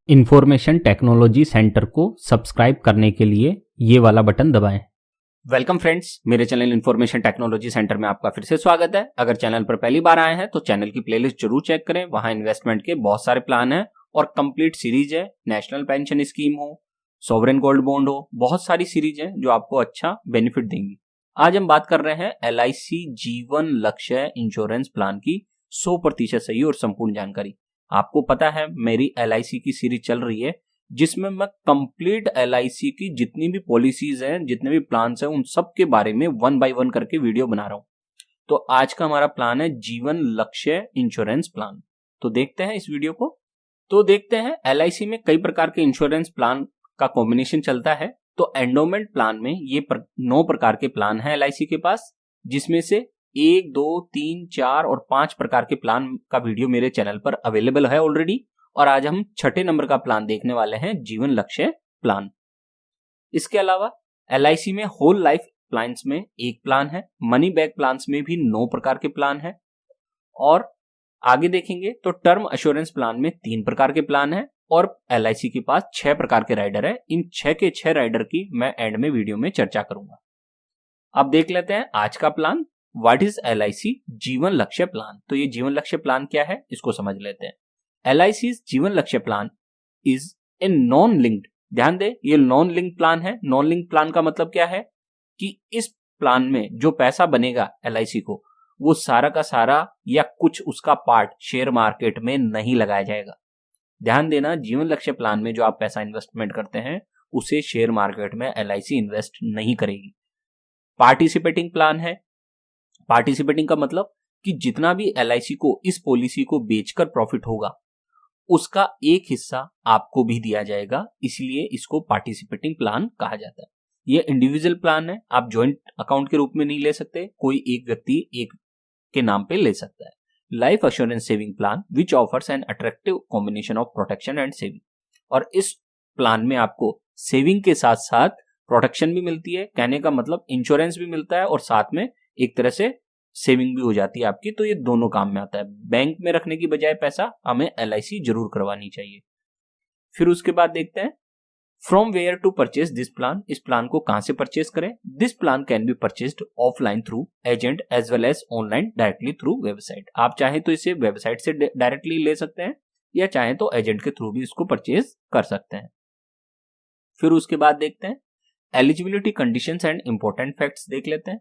Information technology centre को subscribe करने के लिए ये वाला बटन दबाएं। वेलकम फ्रेंड्स, मेरे चैनल इंफॉर्मेशन टेक्नोलॉजी सेंटर में आपका फिर से स्वागत है। अगर चैनल पर पहली बार आए हैं तो चैनल की प्लेलिस्ट जरूर चेक करें। वहां इन्वेस्टमेंट के बहुत सारे प्लान हैं और कंप्लीट सीरीज है। नेशनल पेंशन स्कीम हो, सॉवरेन गोल्ड बॉन्ड हो, बहुत सारी सीरीज है जो आपको अच्छा बेनिफिट देंगी। आज हम बात कर रहे हैं LIC जीवन लक्ष्य इंश्योरेंस प्लान की 100% सही और संपूर्ण जानकारी। आपको पता है मेरी LIC की सीरीज चल रही है जिसमें मैं कंप्लीट LIC की जितनी भी पॉलिसीज हैं, जितने भी प्लान्स हैं, उन सब के बारे में 1 बाय 1 करके वीडियो बना रहा हूं। तो आज का हमारा प्लान है जीवन लक्ष्य इंश्योरेंस प्लान। तो देखते हैं इस वीडियो को। तो देखते हैं LIC में कई प्रकार के इंश्योरेंस प्लान का कॉम्बिनेशन चलता है। तो एंडोमेंट प्लान में ये 9 प्रकार के प्लान है LIC के पास, जिसमें से 1, 2, 3, 4 और 5 प्रकार के प्लान का वीडियो मेरे चैनल पर अवेलेबल है ऑलरेडी। और आज हम 6 नंबर का प्लान देखने वाले हैं, जीवन लक्ष्य प्लान। इसके अलावा LIC में होल लाइफ प्लान्स में एक प्लान है, मनी बैक प्लान्स में भी 9 प्रकार के प्लान है। और आगे देखेंगे तो टर्म एश्योरेंस प्लान में 3 प्रकार के प्लान है और LIC के पास 6 प्रकार के राइडर है। इन 6 के 6 राइडर की मैं एंड में वीडियो में चर्चा करूंगा। अब देख लेते हैं आज का प्लान, व्हाट इज LIC जीवन लक्ष्य प्लान। तो ये जीवन लक्ष्य प्लान क्या है, इसको समझ लेते हैं। LIC जीवन लक्ष्य plan is a non linked, ध्यान दे ये नॉन लिंक्ड प्लान है। नॉन लिंक्ड प्लान का मतलब क्या है कि इस प्लान में जो पैसा बनेगा LIC को, वो सारा का सारा या कुछ उसका पार्ट शेयर मार्केट में नहीं लगाया जाएगा। ध्यान देना, जीवन लक्ष्य प्लान में जो आप पैसा इन्वेस्टमेंट करते हैं उसे शेयर मार्केट में LIC इन्वेस्ट नहीं करेगी। पार्टिसिपेटिंग प्लान है। पार्टिसिपेटिंग का मतलब कि जितना भी LIC को इस पॉलिसी को बेचकर प्रॉफिट होगा उसका एक हिस्सा आपको भी दिया जाएगा, इसलिए इसको पार्टिसिपेटिंग प्लान कहा जाता है। ये इंडिविजुअल प्लान है, आप जॉइंट अकाउंट के रूप में नहीं ले सकते, कोई एक व्यक्ति एक के नाम पे ले सकता है। Life assurance saving plan which offers an attractive combination of protection and saving. और इस प्लान में आपको सेविंग के साथ साथ प्रोटेक्शन भी मिलती है, कहने का मतलब इंश्योरेंस भी मिलता है और साथ में एक तरह से सेविंग भी हो जाती है आपकी। तो ये दोनों काम में आता है। बैंक में रखने की बजाय पैसा हमें LIC जरूर करवानी चाहिए। फिर उसके बाद देखते हैं from where to purchase this plan. इस प्लान को कहां से परचेज करें। This plan can be purchased offline through agent as well as online directly through website. आप चाहे तो इसे वेबसाइट से डायरेक्टली ले सकते हैं या चाहे तो एजेंट के थ्रू भी इसको परचेज कर सकते हैं। फिर उसके बाद देखते हैं eligibility conditions and important facts देख लेते हैं।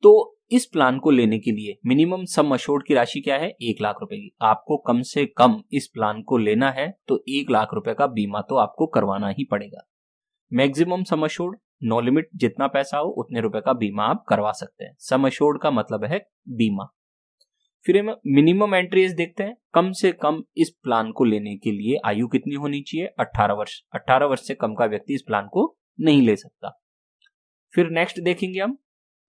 तो इस प्लान को लेने के लिए मिनिमम सम अश्योर्ड की राशि क्या है, 1 लाख रुपए की। आपको कम से कम इस प्लान को लेना है तो 1 लाख रुपए का बीमा तो आपको करवाना ही पड़ेगा। Maximum sum assured, no limit, जितना पैसा हो उतने रुपए का बीमा आप करवा सकते हैं। सम अश्योर्ड का मतलब है बीमा। फिर हम मिनिमम एंट्री एज देखते हैं। कम से कम इस प्लान को लेने के लिए आयु कितनी होनी चाहिए, 18 वर्ष। 18 वर्ष से कम का व्यक्ति इस प्लान को नहीं ले सकता। फिर नेक्स्ट देखेंगे हम,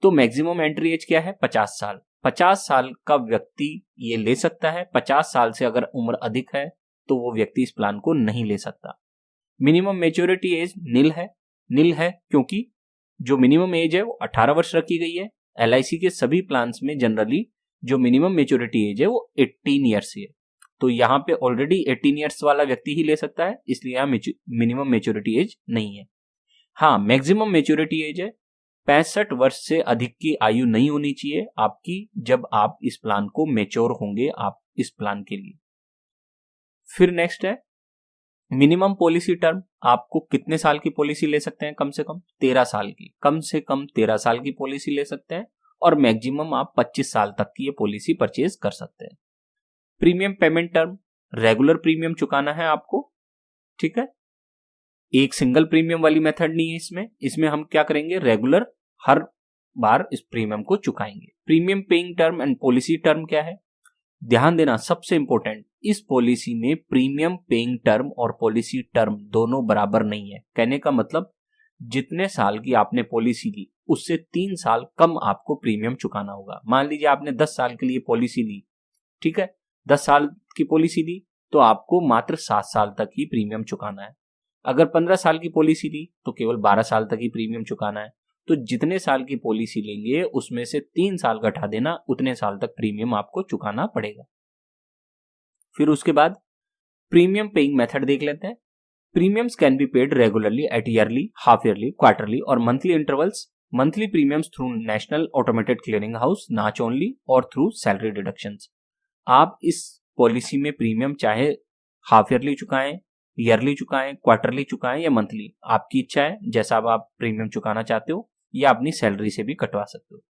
तो मैक्सिमम एंट्री एज क्या है, 50 साल। 50 साल का व्यक्ति ये ले सकता है। 50 साल से अगर उम्र अधिक है तो वो व्यक्ति इस प्लान को नहीं ले सकता। मिनिमम मेच्योरिटी एज नील है क्योंकि जो मिनिमम एज है वो 18 वर्ष रखी गई है। LIC के सभी प्लान्स में जनरली जो मिनिमम मेच्योरिटी एज है वो 18 ईयर्स है। तो यहाँ पे ऑलरेडी 18 ईयर्स वाला व्यक्ति ही ले सकता है, इसलिए यहाँ मिनिमम मेच्योरिटी एज नहीं है। हाँ, मैक्सिमम मेच्योरिटी एज है 65 वर्ष से अधिक की आयु नहीं होनी चाहिए आपकी जब आप इस प्लान को मेच्योर होंगे आप इस प्लान के लिए। फिर नेक्स्ट है मिनिमम पॉलिसी टर्म। आपको कितने साल की पॉलिसी ले सकते हैं, कम से कम 13 साल की। कम से कम 13 साल की पॉलिसी ले सकते हैं और मैक्सिमम आप 25 साल तक की ये पॉलिसी परचेज कर सकते हैं। Premium payment term, regular premium चुकाना है आपको, ठीक है। एक सिंगल प्रीमियम वाली मेथड नहीं है इसमें हम क्या करेंगे, रेगुलर हर बार इस प्रीमियम को चुकाएंगे। Premium paying term and policy term क्या है, ध्यान देना सबसे इंपॉर्टेंट, इस पॉलिसी में प्रीमियम पेइंग टर्म और पॉलिसी टर्म दोनों बराबर नहीं है। कहने का मतलब जितने साल की आपने पॉलिसी ली उससे 3 साल कम आपको प्रीमियम चुकाना होगा। मान लीजिए आपने 10 साल के लिए पॉलिसी ली, ठीक है, 10 साल की पॉलिसी ली तो आपको मात्र 7 साल तक ही प्रीमियम चुकाना है। अगर 15 साल की पॉलिसी ली तो केवल 12 साल तक ही प्रीमियम चुकाना है। तो जितने साल की पॉलिसी लेंगे उसमें से 3 साल घटा देना, उतने साल तक प्रीमियम आपको चुकाना पड़ेगा। फिर उसके बाद प्रीमियम पेइंग मेथड देख लेते हैं। Premiums can be paid regularly at yearly, half yearly, quarterly और monthly intervals. Monthly premiums through national automated clearing house, NACH only और थ्रू सैलरी डिडक्शंस। आप इस पॉलिसी में प्रीमियम चाहे हाफ ईयरली चुकाएं, ईयरली चुकाएं, क्वार्टरली चुकाएं या मंथली, आपकी इच्छा है जैसा आप प्रीमियम चुकाना चाहते हो, या अपनी सैलरी से भी कटवा सकते हो।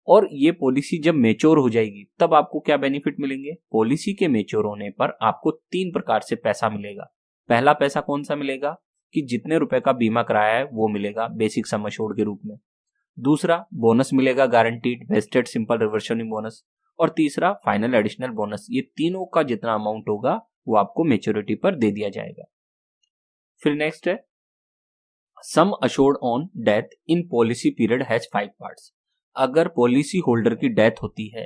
और ये पॉलिसी जब मेच्योर हो जाएगी तब आपको क्या बेनिफिट मिलेंगे? पॉलिसी के मेच्योर होने पर आपको 3 प्रकार से पैसा मिलेगा। पहला पैसा कौन सा मिलेगा कि जितने रुपए का बीमा कराया है वो मिलेगा बेसिक सम एश्योर्ड के रूप में। दूसरा, बोनस मिलेगा guaranteed, vested, simple, reversible bonus. और तीसरा, फाइनल एडिशनल बोनस। ये तीनों का जितना अमाउंट होगा वो आपको मेच्योरिटी पर दे दिया जाएगा। फिर नेक्स्ट है sum assured on death in policy period has 5 parts. अगर पॉलिसी होल्डर की डेथ होती है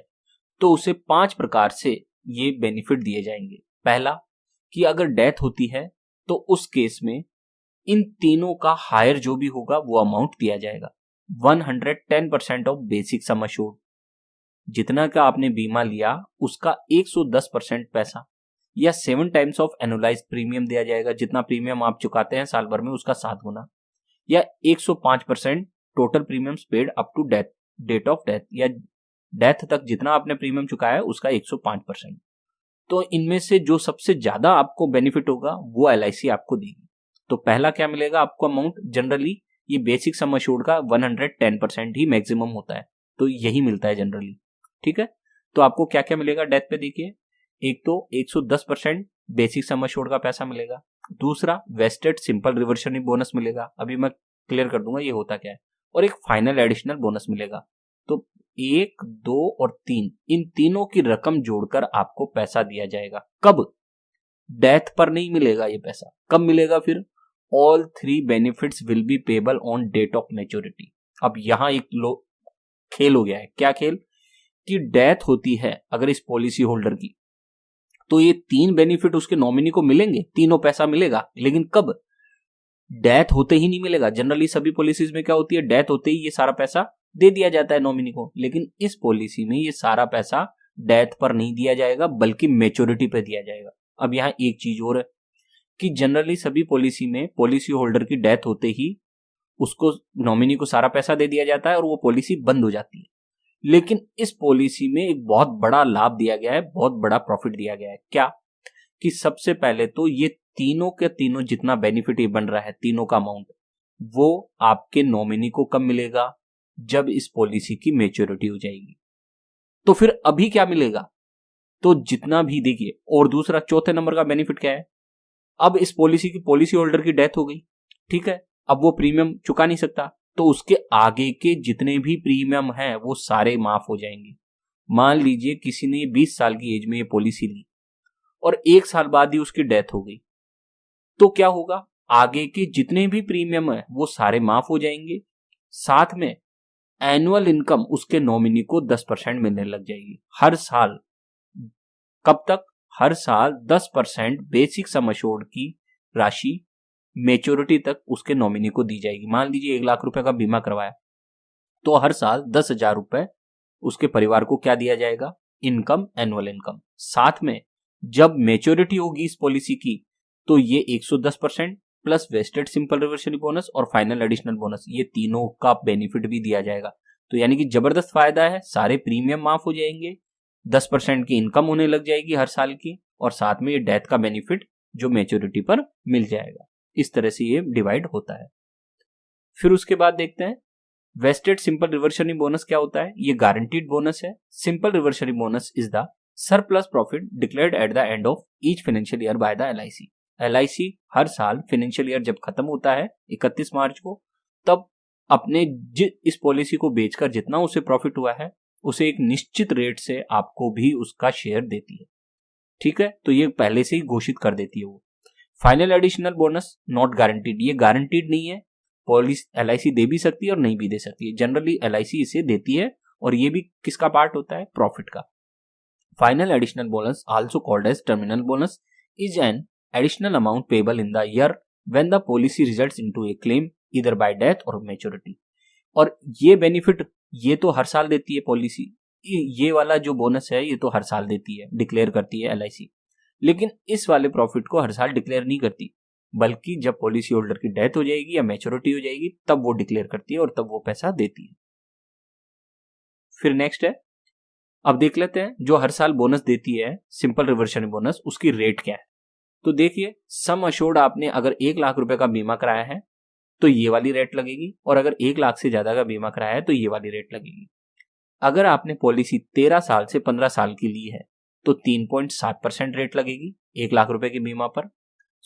तो उसे 5 प्रकार से ये बेनिफिट दिए जाएंगे। पहला कि अगर डेथ होती है तो उस केस में इन तीनों का हायर जो भी होगा वो अमाउंट दिया जाएगा। 110% ऑफ बेसिक सम एश्योर्ड, जितना का आपने बीमा लिया उसका 110% पैसा, या 7 टाइम्स ऑफ एनुअलाइज्ड प्रीमियम दिया जाएगा। जितना प्रीमियम आप चुकाते हैं साल भर में उसका 7 गुना, या 105% total premiums paid up to death, date of death, या डेथ तक जितना आपने प्रीमियम चुकाया है उसका 105%। तो इनमें से जो सबसे ज्यादा आपको बेनिफिट होगा वो LIC आपको देगी। तो पहला क्या मिलेगा आपको अमाउंट? जनरली ये बेसिक सम एश्योर्ड का 110% ही मैक्सिमम होता है, तो यही मिलता है जनरली। ठीक है, तो आपको क्या क्या मिलेगा डेथ पे? देखिए, एक तो 110% बेसिक सम एश्योर्ड का पैसा मिलेगा। दूसरा, वेस्टेड सिंपल रिवर्सिबल बोनस मिलेगा, अभी मैं क्लियर कर दूंगा ये होता क्या है। और एक फाइनल एडिशनल बोनस मिलेगा। तो 1, 2 और 3, इन तीनों की रकम जोड़कर आपको पैसा दिया जाएगा। कब? डेथ पर नहीं मिलेगा ये पैसा। कब मिलेगा फिर? All 3 benefits will be payable on date of maturity. अब यहां एक खेल हो गया है। क्या खेल? कि डेथ होती है अगर इस पॉलिसी होल्डर की, तो ये 3 बेनिफिट उसके नॉमिनी को मिलेंगे, तीनों पैसा मिलेगा। लेकिन कब? डेथ होते ही नहीं मिलेगा। जनरली सभी पॉलिसीज में क्या होती है, डेथ होते ही ये सारा पैसा दे दिया जाता है नॉमिनी को। लेकिन इस पॉलिसी में ये सारा पैसा डेथ पर नहीं दिया जाएगा बल्कि मैच्योरिटी पे दिया जाएगा। अब यहाँ एक चीज और है कि जनरली सभी पॉलिसी में पॉलिसी होल्डर की डेथ होते ही उसको नॉमिनी को सारा पैसा दे दिया जाता है और वो पॉलिसी बंद हो जाती है। लेकिन इस पॉलिसी में एक बहुत बड़ा लाभ दिया गया है, बहुत बड़ा प्रॉफिट दिया गया है। क्या? कि सबसे पहले तो ये तीनों के तीनों जितना बेनिफिट ये बन रहा है, तीनों का अमाउंट, वो आपके नॉमिनी को कब मिलेगा? जब इस पॉलिसी की मैच्योरिटी हो जाएगी। तो फिर अभी क्या मिलेगा? तो जितना भी देखिए। और दूसरा, चौथे नंबर का बेनिफिट क्या है? अब इस पॉलिसी की पॉलिसी होल्डर की डेथ हो गई, ठीक है, अब वो प्रीमियम चुका नहीं सकता, तो उसके आगे के जितने भी प्रीमियम हैं वो सारे माफ हो जाएंगे। मान लीजिए किसी ने 20 साल की एज में ये पॉलिसी ली और 1 साल बाद ही उसकी डेथ हो गई, तो क्या होगा? आगे के जितने भी प्रीमियम है वो सारे माफ हो जाएंगे। साथ में एनुअल इनकम उसके नॉमिनी को 10% मिलने लग जाएगी हर साल। कब तक? हर साल 10% बेसिक सम एश्योर्ड की राशि मेच्योरिटी तक उसके नॉमिनी को दी जाएगी। मान लीजिए 1 लाख रुपए का बीमा करवाया तो हर साल 10,000 रुपए उसके परिवार को क्या दिया जाएगा? Income, annual income. साथ में जब मेच्योरिटी होगी इस पॉलिसी की तो ये 110% plus wasted simple reversible bonus और फाइनल एडिशनल बोनस, ये तीनों का बेनिफिट भी दिया जाएगा। तो यानी कि जबरदस्त फायदा है। सारे प्रीमियम माफ हो जाएंगे, 10% की इनकम होने लग जाएगी हर साल की, और साथ में ये डेथ का बेनिफिट जो मैच्योरिटी पर मिल जाएगा। इस तरह से ये डिवाइड होता है। फिर उसके बाद देखते हैं वेस्टेड सिंपल रिवर्सिबल बोनस क्या होता है। ये गारंटीड बोनस है। Simple reversible bonus is the surplus profit declared at the end of each financial year by the LIC। LIC हर साल फाइनेंशियल ईयर जब खत्म होता है 31 मार्च को, तब अपने इस पॉलिसी को बेचकर जितना उसे प्रॉफिट हुआ है उसे एक निश्चित रेट से आपको भी उसका शेयर देती है। ठीक है, तो ये पहले से ही घोषित कर देती है वो। Final additional bonus not guaranteed, ये गारंटीड नहीं है। पॉलिसी LIC दे भी सकती है और नहीं भी दे सकती है। जनरली LIC इसे देती है और ये भी किसका पार्ट होता है? प्रॉफिट का। Final additional bonus also called as terminal bonus is an additional amount payable in the year when the policy results into a claim either by death or maturity। और ये बेनिफिट ये तो हर साल देती है पॉलिसी, ये वाला जो बोनस है ये तो हर साल देती है, डिक्लेयर करती है LIC। लेकिन इस वाले प्रॉफिट को हर साल डिक्लेयर नहीं करती, बल्कि जब पॉलिसी होल्डर की डेथ हो जाएगी या मैच्योरिटी हो जाएगी तब वो डिक्लेयर करती है और तब वो पैसा देती है। फिर नेक्स्ट है, अब देख लेते हैं जो हर साल बोनस देती है सिंपल रिवर्शन बोनस, उसकी रेट क्या है। तो देखिए, सम अश्योर्ड आपने अगर 1 लाख रुपए का बीमा कराया है तो ये वाली रेट लगेगी, और अगर 1 लाख से ज्यादा का बीमा कराया है तो ये वाली रेट लगेगी। अगर आपने पॉलिसी 13 साल से 15 साल की ली है तो 3.7% रेट लगेगी 1 लाख रुपए के बीमा पर।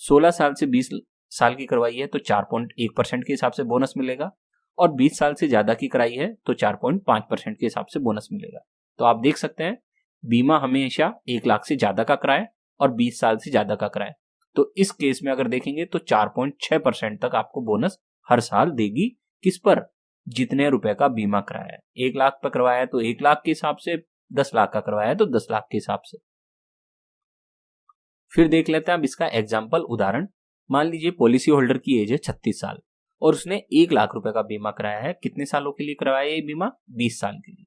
16 साल से 20 साल की करवाई है तो 4.1% के हिसाब से बोनस मिलेगा, और 20 साल से ज्यादा की कराई है तो 4.5% के हिसाब से बोनस मिलेगा। तो आप देख सकते हैं, बीमा हमेशा 1 लाख से ज्यादा का कराए और 20 साल से ज्यादा का कराए। तो इस केस में अगर देखेंगे तो 4.6% तक आपको बोनस हर साल देगी। किस पर? जितने रुपए का बीमा कराया है। 1 लाख पर करवाया है तो 1 लाख के हिसाब से, 10 लाख का करवाया है तो 10 लाख के हिसाब से। फिर देख लेते हैं अब इसका एग्जाम्पल उदाहरण। मान लीजिए पॉलिसी होल्डर की एज है 36 साल और उसने 1 लाख रुपए का बीमा कराया है। कितने सालों के लिए करवाया है ये बीमा? 20 साल के लिए।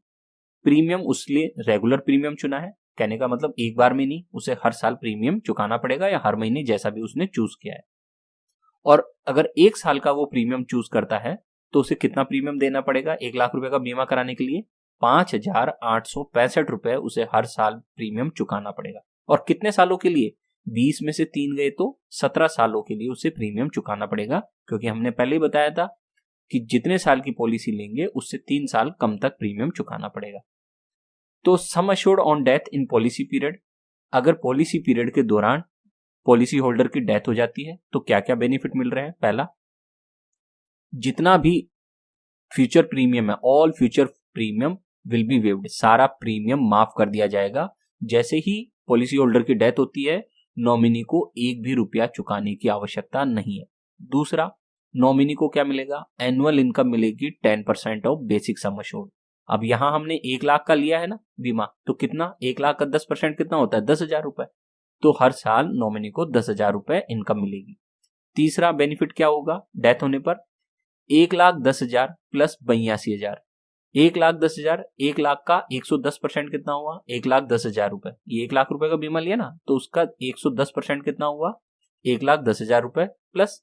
प्रीमियम उसने रेगुलर प्रीमियम चुना है, कहने का मतलब एक बार में नहीं, उसे हर साल प्रीमियम चुकाना पड़ेगा या हर महीने, जैसा भी उसने चूज किया है। और अगर 1 साल का वो प्रीमियम चूज करता है तो उसे कितना प्रीमियम देना पड़ेगा? 1 लाख रुपए का बीमा कराने के लिए 5,865 रुपए उसे हर साल प्रीमियम चुकाना पड़ेगा। और कितने सालों के लिए? 20 में से 3 गए तो 17 सालों के लिए उसे प्रीमियम चुकाना पड़ेगा, क्योंकि हमने पहले ही बताया था कि जितने साल की पॉलिसी लेंगे उससे 3 साल कम तक प्रीमियम चुकाना पड़ेगा। तो sum assured on death in policy period, अगर पॉलिसी पीरियड के दौरान पॉलिसी होल्डर की डेथ हो जाती है तो क्या क्या बेनिफिट मिल रहे हैं? पहला, जितना भी फ्यूचर प्रीमियम है, all future premium will be waived, सारा प्रीमियम माफ कर दिया जाएगा। जैसे ही पॉलिसी होल्डर की डेथ होती है, नॉमिनी को 1 भी रुपया चुकाने की आवश्यकता नहीं है। दूसरा, नॉमिनी को क्या मिलेगा? एनुअल इनकम मिलेगी 10% ऑफ बेसिक सम अश्योर्ड। अब यहां हमने 1 लाख का लिया है ना बीमा, तो कितना? 1 लाख का 10% कितना होता है? 10,000 रुपए। तो हर साल नॉमिनी को 10,000 रुपए इनकम मिलेगी। तीसरा बेनिफिट क्या होगा डेथ होने पर? 1,10,000 प्लस 82,000। 1,10,000, 1 लाख का 110% कितना हुआ? 1,10,000 रुपए। ये 1 लाख रुपए का बीमा लिया ना, तो उसका 110% कितना हुआ? 1,10,000 रुपए प्लस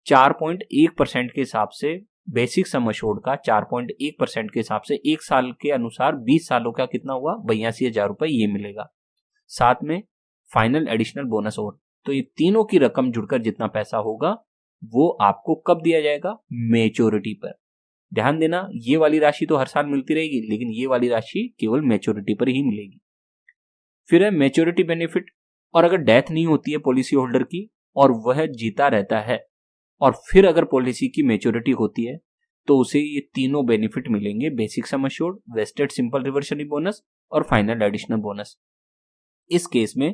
4.1% के हिसाब से बेसिक सम अश्योर्ड का 4.1% के हिसाब से 1 साल के अनुसार 20 सालों का कितना हुआ? 82,000 रुपए ये मिलेगा। साथ में फाइनल एडिशनल बोनस और। तो ये तीनों की रकम जुड़कर जितना पैसा होगा वो आपको कब दिया जाएगा? मैच्योरिटी पर। ध्यान देना, ये वाली राशि तो हर साल मिलती रहेगी, लेकिन ये वाली राशि केवल मैच्योरिटी पर ही मिलेगी। फिर है मैच्योरिटी बेनिफिट, और अगर डेथ नहीं होती है पॉलिसी होल्डर की और वह जीता रहता है और फिर अगर पॉलिसी की मैच्योरिटी होती है तो उसे ये तीनों बेनिफिट मिलेंगे, basic sum assured, wasted simple reversible bonus और फाइनल एडिशनल बोनस। इस केस में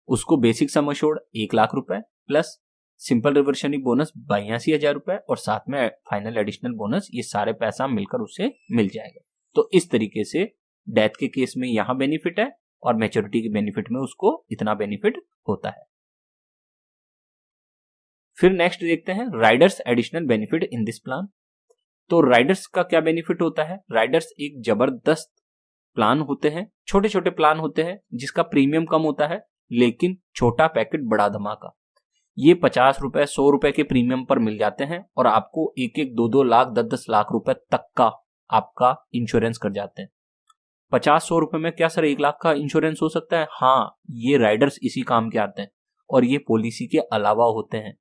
उसको बेसिक सम अश्योर्ड 1 लाख रुपए प्लस सिंपल रिवर्सिबल बोनस 82,000 रुपए और साथ में फाइनल एडिशनल बोनस, ये सारे पैसा मिलकर उसे मिल जाएगा। तो इस तरीके से डेथ के केस में यहां बेनिफिट है और मैच्योरिटी के बेनिफिट में उसको इतना बेनिफिट होता है। फिर नेक्स्ट देखते हैं Riders additional benefit in this plan. तो राइडर्स का क्या बेनिफिट होता है? राइडर्स एक जबरदस्त प्लान होते हैं, छोटे छोटे प्लान होते हैं जिसका प्रीमियम कम होता है लेकिन छोटा पैकेट बड़ा धमाका। ये 50 रुपए 100 रुपए के प्रीमियम पर मिल जाते हैं और आपको 1-1, 2-2 लाख 10-10 लाख रुपए तक का आपका इंश्योरेंस कर जाते हैं। 50-100 रुपए में क्या सर 1 लाख का इंश्योरेंस हो सकता है? हाँ, ये राइडर्स इसी काम के आते हैं और ये पॉलिसी के अलावा होते हैं।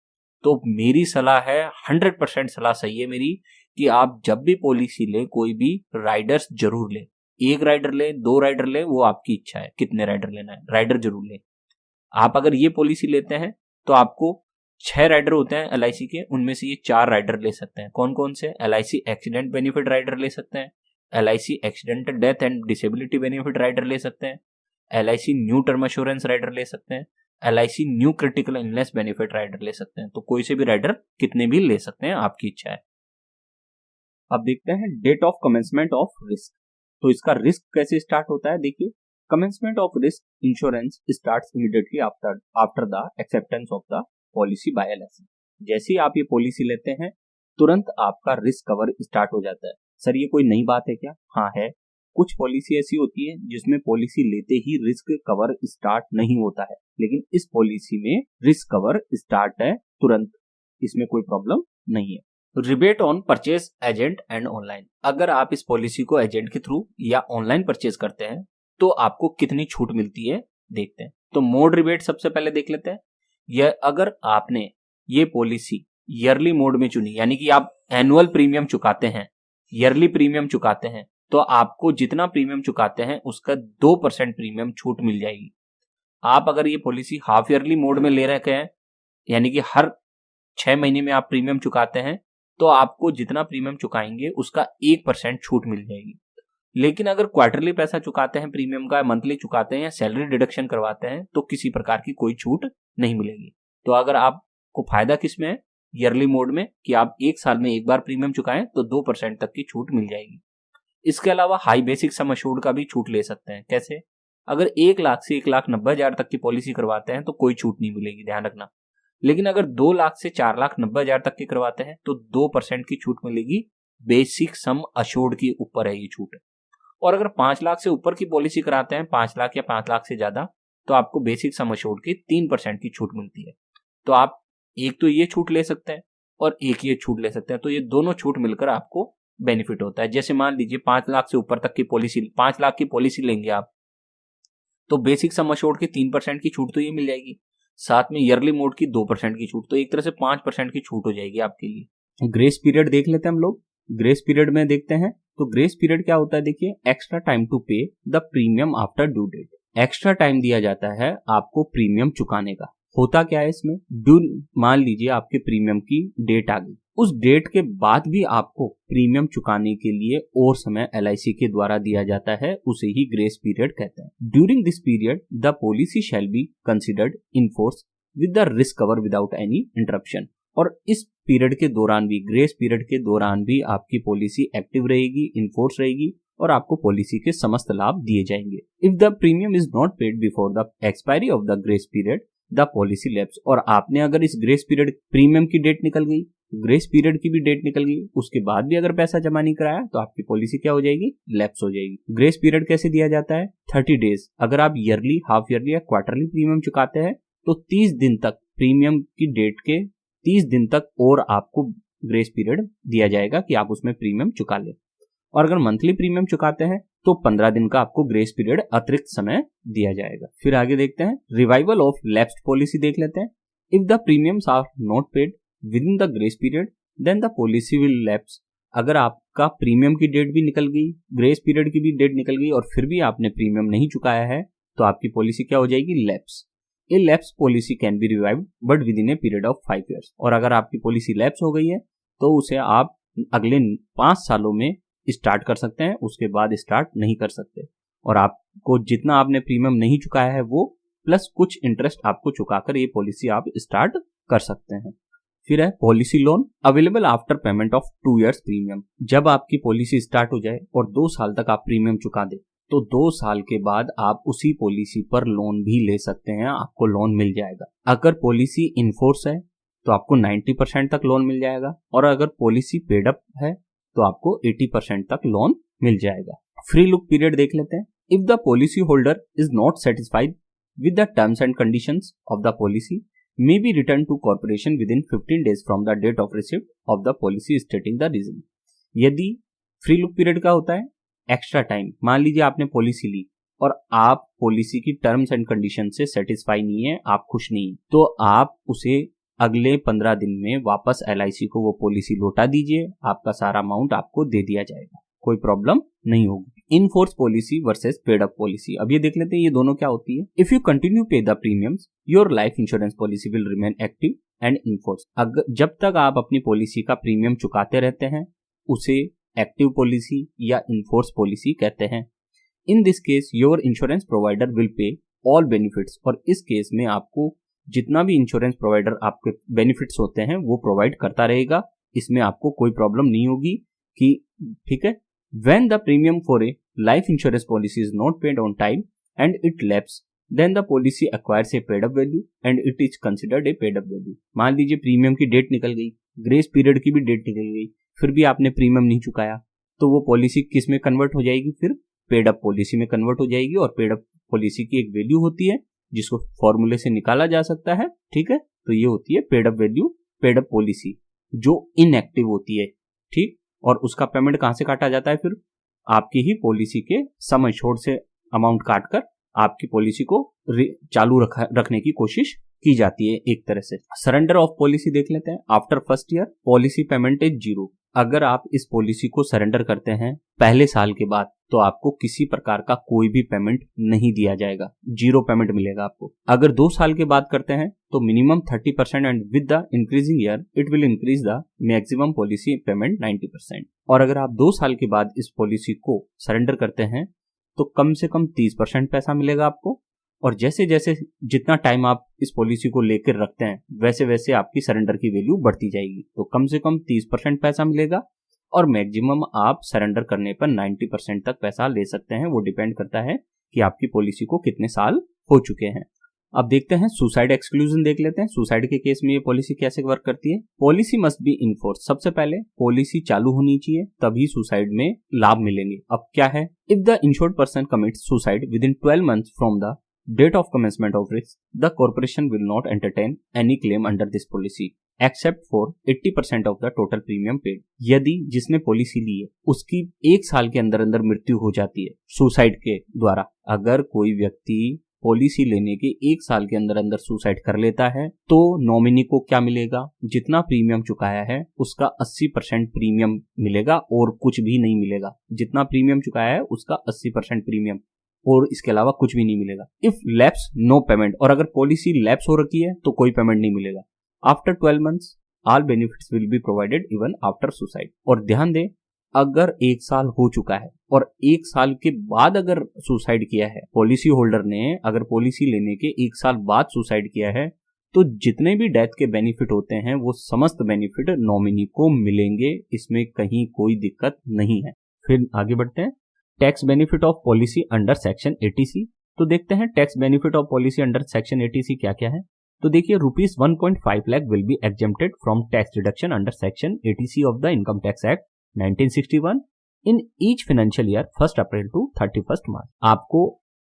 तो मेरी सलाह है, 100% सलाह सही है मेरी, कि आप जब भी पॉलिसी ले कोई भी राइडर्स जरूर ले। 1 राइडर ले, 2 राइडर ले, वो आपकी इच्छा है कितने राइडर लेना है, राइडर जरूर ले। आप अगर ये पॉलिसी लेते हैं तो आपको 6 राइडर होते हैं LIC के, उनमें से ये 4 राइडर ले सकते हैं। कौन कौन से? LIC एक्सीडेंट बेनिफिट राइडर ले सकते हैं, LIC accidental death and disability benefit rider ले सकते हैं, LIC new term assurance rider ले सकते हैं, LIC new critical illness benefit rider ले सकते हैं। तो कोई से भी राइडर कितने भी ले सकते हैं, आपकी इच्छा है। अब देखते हैं date of commencement of risk. तो इसका रिस्क कैसे स्टार्ट होता है? देखिए, commencement of risk insurance starts immediately after the acceptance of the policy by LIC। जैसे ही आप ये पॉलिसी लेते हैं तुरंत आपका रिस्क कवर स्टार्ट हो जाता है। सर ये कोई नई बात है क्या? हाँ है। कुछ पॉलिसी ऐसी होती है जिसमें पॉलिसी लेते ही रिस्क कवर स्टार्ट नहीं होता है, लेकिन इस पॉलिसी में रिस्क कवर स्टार्ट है तुरंत, इसमें कोई प्रॉब्लम नहीं है। Rebate on purchase agent and online, अगर आप इस पॉलिसी को एजेंट के थ्रू या ऑनलाइन परचेज करते हैं तो आपको कितनी छूट मिलती है देखते हैं। तो मोड रिबेट सबसे पहले देख लेते हैं। यह अगर आपने ये पॉलिसी ईयरली मोड में चुनी, यानी कि आप एनुअल प्रीमियम चुकाते हैं, ईयरली प्रीमियम चुकाते हैं, तो आपको जितना प्रीमियम चुकाते हैं उसका 2% प्रीमियम छूट मिल जाएगी। आप अगर ये पॉलिसी हाफ ईयरली मोड में ले रखे हैं, यानी कि हर 6 महीने में आप प्रीमियम चुकाते हैं, तो आपको जितना प्रीमियम चुकाएंगे उसका 1% छूट मिल जाएगी। लेकिन अगर क्वार्टरली पैसा चुकाते हैं प्रीमियम का, मंथली चुकाते हैं या सैलरी डिडक्शन करवाते हैं, तो किसी प्रकार की कोई छूट नहीं मिलेगी। तो अगर आपको फायदा किसमें है, ईयरली मोड में, कि आप एक साल में एक बार प्रीमियम चुकाएं तो 2% तक की छूट मिल जाएगी। इसके अलावा हाई बेसिक सम अश्योर्ड का भी छूट ले सकते हैं। कैसे? अगर 1 लाख से 1,90,000 तक की पॉलिसी करवाते हैं तो कोई छूट नहीं मिलेगी, ध्यान रखना। लेकिन अगर 2 लाख से 4,90,000 तक की करवाते हैं तो 2% की छूट मिलेगी। बेसिक सम अश्योर्ड के ऊपर है ये छूट। और अगर 5 लाख से ऊपर की पॉलिसी कराते हैं, 5 लाख या 5 लाख से ज्यादा, तो आपको बेसिक सम अश्योर्ड की 3% की छूट मिलती है। तो आप एक तो ये छूट ले सकते हैं और एक ये छूट ले सकते हैं, तो ये दोनों छूट मिलकर आपको बेनिफिट होता है। जैसे मान लीजिए 5 लाख से ऊपर तक की पॉलिसी, 5 लाख की पॉलिसी लेंगे आप, तो बेसिक सम अश्योर्ड की 3% की छूट तो ये मिल जाएगी, साथ में ईयरली मोड की 2% की छूट, तो एक तरह से 5% की छूट हो जाएगी आपके लिए। ग्रेस पीरियड देख लेते हैं हम लोग। ग्रेस पीरियड में देखते हैं तो ग्रेस पीरियड क्या होता है, देखिए, extra time to pay the premium after due date. Extra time दिया जाता है आपको प्रीमियम चुकाने का। होता क्या है इसमें, मान लीजिए आपके प्रीमियम की डेट आ गई, उस डेट के बाद भी आपको प्रीमियम चुकाने के लिए और समय LIC के द्वारा दिया जाता है, उसे ही ग्रेस पीरियड कहते हैं। During this period the policy shall be considered in force with the risk cover without any interruption. और इस पीरियड के दौरान भी, ग्रेस पीरियड के दौरान भी आपकी पॉलिसी एक्टिव रहेगी, इनफोर्स रहेगी और आपको पॉलिसी के समस्त लाभ दिए जाएंगे। If the premium is not paid before the expiry of the grace period the policy lapse. और आपने अगर इस ग्रेस पीरियड, प्रीमियम की डेट निकल गई, ग्रेस पीरियड की भी डेट निकल गई, उसके बाद भी अगर पैसा जमा नहीं कराया तो आपकी पॉलिसी क्या हो जाएगी, लैप्स हो जाएगी। ग्रेस पीरियड कैसे दिया जाता है, 30 डेज। अगर आप ईयरली, हाफ ईयरली या क्वार्टरली प्रीमियम चुकाते हैं तो 30 दिन तक, प्रीमियम की डेट के 30 दिन तक और आपको ग्रेस पीरियड दिया जाएगा कि आप उसमें प्रीमियम चुका ले। और अगर मंथली प्रीमियम चुकाते हैं तो 15 दिन का आपको ग्रेस पीरियड अतिरिक्त समय दिया जाएगा। फिर आगे देखते हैं रिवाइवल ऑफ लैप्स्ड पॉलिसी देख लेते हैं। If the premiums are not paid within the grace period then the policy will lapse. अगर आपका प्रीमियम की डेट भी निकल गई, ग्रेस पीरियड की भी डेट निकल गई और फिर भी आपने प्रीमियम नहीं चुकाया है तो आपकी पॉलिसी क्या हो जाएगी, lapse. A lapse policy can be revived but with in a period of 5 years. और अगर आपकी पॉलिसी लैप्स हो गई है तो उसे आप अगले 5 सालों में स्टार्ट कर सकते हैं, उसके बाद स्टार्ट नहीं कर सकते। और आपको जितना आपने प्रीमियम नहीं चुकाया है वो प्लस कुछ इंटरेस्ट आपको चुकाकर ये पॉलिसी आप स्टार्ट कर सकते हैं। फिर है policy loan available after payment of 2 years premium. जब आपकी पॉलिसी स्टार्ट हो जाए और 2 साल तक आप प्रीमियम चुका दे तो 2 साल के बाद आप उसी पॉलिसी पर लोन भी ले सकते हैं, आपको लोन मिल जाएगा। अगर पॉलिसी इनफोर्स है तो आपको 90% तक लोन मिल जाएगा और अगर पॉलिसी पेड अप है तो आपको 80% तक लोन मिल जाएगा। फ्री लुक पीरियड देख लेते हैं। If the policy holder is not satisfied with the terms and conditions of the policy may be return to corporation within 15 days from the date of receipt of the policy stating the reason. यदि free look period का होता है extra time, मान लीजिए आपने policy ली और आप policy की टर्म्स एंड कंडीशन से सेटिस्फाई नहीं है, आप खुश नहीं, तो आप उसे अगले 15 दिन में वापस LIC को वो पॉलिसी लौटा दीजिए, आपका सारा अमाउंट आपको दे दिया जाएगा, कोई प्रॉब्लम नहीं होगी। In force policy versus paid up policy, अब ये देख लेते हैं ये दोनों क्या होती है। इफ यू कंटिन्यू पे the premiums your life insurance policy will remain active and in force. जब तक आप अपनी पॉलिसी का प्रीमियम चुकाते रहते हैं उसे एक्टिव पॉलिसी या इनफोर्स पॉलिसी कहते हैं। In this case your insurance provider will pay all benefits. और इस केस में आपको जितना भी इंश्योरेंस प्रोवाइडर आपके बेनिफिट्स होते हैं वो प्रोवाइड करता रहेगा, इसमें आपको कोई प्रॉब्लम नहीं होगी कि ठीक है। When the premium for a life insurance policy is not paid on time and it lapse then the policy acquires a paid up value and it is considered a paid up value. मान लीजिए premium की date निकल गई, grace period की भी date निकल गई, फिर भी आपने प्रीमियम नहीं चुकाया तो वो पॉलिसी किस में कन्वर्ट हो जाएगी, फिर पेड अप पॉलिसी में कन्वर्ट हो जाएगी और पेड अप पॉलिसी की एक वैल्यू होती है जिसको फॉर्मूले से निकाला जा सकता है, ठीक है। तो ये होती है paid up value, paid up policy जो इनएक्टिव होती है, ठीक। और उसका पेमेंट कहां से काटा जाता है, फिर आपकी ही पॉलिसी के सम एश्योर्ड से अमाउंट काटकर आपकी पॉलिसी को चालू रखने की कोशिश की जाती है एक तरह से। सरेंडर ऑफ पॉलिसी देख लेते हैं। After first year policy payment is 0। अगर आप इस पॉलिसी को सरेंडर करते हैं पहले साल के बाद तो आपको किसी प्रकार का कोई भी पेमेंट नहीं दिया जाएगा, 0 पेमेंट मिलेगा आपको। अगर 2 साल के बाद करते हैं तो minimum 30% and with the increasing year it will increase the maximum policy payment 90%। और अगर आप 2 साल के बाद इस पॉलिसी को सरेंडर करते हैं तो कम से कम 30% पैसा मिलेगा आपको। और जैसे जैसे जितना टाइम आप इस पॉलिसी को लेकर रखते हैं वैसे वैसे आपकी सरेंडर की वैल्यू बढ़ती जाएगी। तो कम से कम 30% पैसा मिलेगा और मैक्सिमम आप सरेंडर करने पर 90% तक पैसा ले सकते हैं। वो डिपेंड करता है कि आपकी पॉलिसी को कितने साल हो चुके हैं। अब देखते हैं सुसाइड एक्सक्लूजन देख लेते हैं। सुसाइड के केस में ये पॉलिसी कैसे वर्क करती है। Policy must be enforce. सबसे पहले पॉलिसी चालू होनी चाहिए तभी सुसाइड में लाभ मिलेंगे। अब क्या है, if the insured person commits suicide with in 12 months from the date of commencement of risk, the corporation will not entertain any claim under this policy except for 80% of the total premium paid। यदि जिसने policy ली है उसकी 1 साल के अंदर अंदर मृत्यु हो जाती है सुसाइड के द्वारा, अगर कोई व्यक्ति पॉलिसी लेने के 1 साल के अंदर अंदर सुसाइड कर लेता है तो नॉमिनी को क्या मिलेगा, जितना प्रीमियम चुकाया है उसका 80% प्रीमियम मिलेगा और कुछ भी नहीं मिलेगा। जितना प्रीमियम चुकाया है उसका 80% प्रीमियम और इसके अलावा कुछ भी नहीं मिलेगा। इफ लैप्स नो पेमेंट, और अगर पॉलिसी लैप्स हो रखी है तो कोई पेमेंट नहीं मिलेगा। After 12 months all benefits will be provided even after suicide. और ध्यान दें, अगर 1 साल हो चुका है और 1 साल के बाद अगर सुसाइड किया है पॉलिसी होल्डर ने, अगर पॉलिसी लेने के 1 साल बाद सुसाइड किया है तो जितने भी डेथ के बेनिफिट होते हैं वो समस्त बेनिफिट नॉमिनी को मिलेंगे। इसमें कहीं कोई दिक्कत नहीं है। फिर आगे बढ़ते हैं। Tax benefit of policy under section 80C। तो देखते हैं tax benefit of policy under section 80C क्या क्या है। तो देखिए, ₹1.5 lakh will be exempted from tax deduction under section 80C of the income tax act 1961 in each financial year 1 April to 31 March.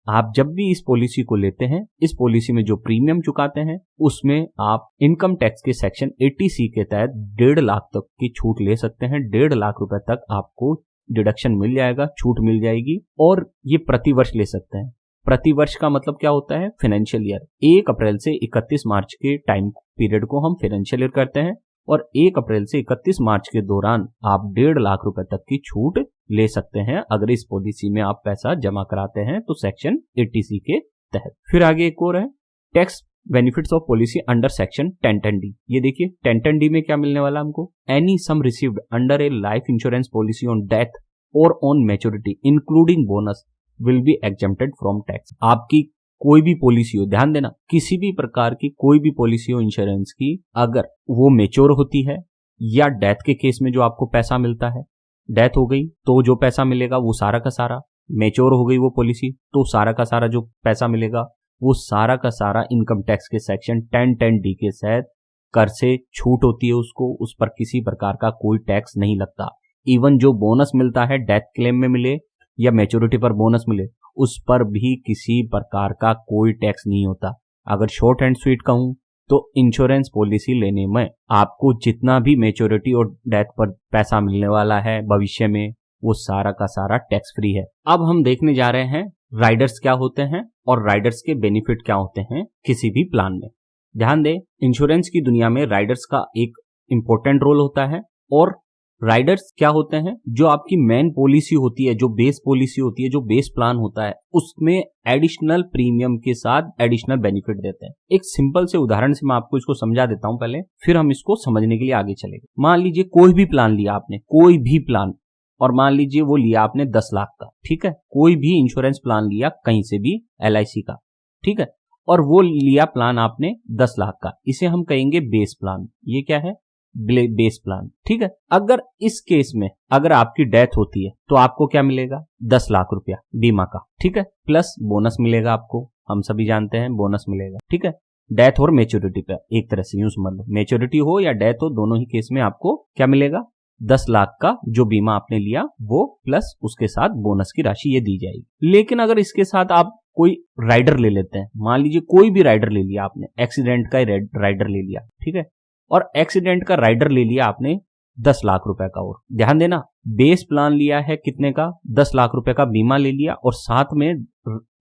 आप जब भी इस पॉलिसी को लेते हैं, इस पॉलिसी में जो प्रीमियम चुकाते हैं उसमें आप इनकम टैक्स के सेक्शन 80C के तहत 1.5 लाख तक की छूट ले सकते हैं। 1.5 लाख रुपए तक आपको डिडक्शन मिल जाएगा, छूट मिल जाएगी। और ये प्रतिवर्ष ले सकते हैं। प्रतिवर्ष का मतलब क्या होता है, फाइनेंशियल ईयर। 1 अप्रैल से 31 मार्च के टाइम पीरियड को हम फाइनेंशियल ईयर करते हैं और 1 अप्रैल से 31 मार्च के दौरान आप 1.5 लाख रुपए तक की छूट ले सकते हैं अगर इस पॉलिसी में आप पैसा जमा कराते हैं तो सेक्शन 80C के तहत। फिर आगे एक और है tax benefits of policy under section 1010D। ये देखिए 1010D में क्या मिलने वाला हमको, any sum received under a life insurance policy on death और on maturity including bonus will be exempted from tax. आपकी कोई भी पॉलिसी हो, ध्यान देना, किसी भी प्रकार की कोई भी पॉलिसी हो इंश्योरेंस की, अगर वो मेच्योर होती है या डेथ के केस में जो आपको पैसा मिलता है, डेथ हो गई तो जो पैसा मिलेगा वो सारा का सारा, मेच्योर हो गई वो पॉलिसी तो सारा का सारा जो पैसा मिलेगा वो सारा का सारा इनकम टैक्स के सेक्शन 1010D के तहत कर से छूट होती है उसको, उस पर किसी प्रकार का कोई टैक्स नहीं लगता। इवन जो बोनस मिलता है डेथ क्लेम में मिले या मैच्योरिटी पर बोनस मिले उस पर भी किसी प्रकार का कोई टैक्स नहीं होता। अगर शॉर्ट एंड स्वीट कहूं तो इंश्योरेंस पॉलिसी लेने में आपको जितना भी मैच्योरिटी और डेथ पर पैसा मिलने वाला है भविष्य में वो सारा का सारा टैक्स फ्री है। अब हम देखने जा रहे हैं राइडर्स क्या होते हैं और राइडर्स के बेनिफिट क्या होते हैं किसी भी प्लान में। ध्यान दें, इंश्योरेंस की दुनिया में राइडर्स का एक इंपॉर्टेंट रोल होता है। और राइडर्स क्या होते हैं, जो आपकी मेन पॉलिसी होती है, जो बेस पॉलिसी होती है, जो बेस प्लान होता है, उसमें एडिशनल प्रीमियम के साथ एडिशनल बेनिफिट देते हैं। एक सिंपल से उदाहरण से मैं आपको इसको समझा देता हूं पहले, फिर हम इसको समझने के लिए आगे चलेंगे। मान लीजिए कोई भी प्लान लिया आपने, कोई भी प्लान, और मान लीजिए वो लिया आपने 10 लाख का, ठीक है, कोई भी इंश्योरेंस प्लान लिया कहीं से भी, LIC का, ठीक है, और वो लिया प्लान आपने 10 लाख का, इसे हम कहेंगे बेस प्लान। ये क्या है, बेस प्लान, ठीक है। अगर इस केस में अगर आपकी डेथ होती है तो आपको क्या मिलेगा, 10 लाख रुपया बीमा का, ठीक है, प्लस बोनस मिलेगा आपको, हम सभी जानते हैं बोनस मिलेगा, ठीक है, डेथ और मैच्योरिटी पे। एक तरह से यूं समझ लो, मैच्योरिटी हो या डेथ हो दोनों ही केस में आपको क्या मिलेगा, 10 लाख का जो बीमा आपने लिया वो प्लस उसके साथ बोनस की राशि ये दी जाएगी। लेकिन अगर इसके साथ आप कोई राइडर ले लेते हैं, मान लीजिए कोई भी राइडर ले लिया आपने, एक्सीडेंट का राइडर ले लिया, ठीक है, और एक्सीडेंट का राइडर ले लिया आपने 10 लाख रुपए का। और ध्यान देना, बेस प्लान लिया है कितने का, 10 लाख रुपए का बीमा ले लिया और साथ में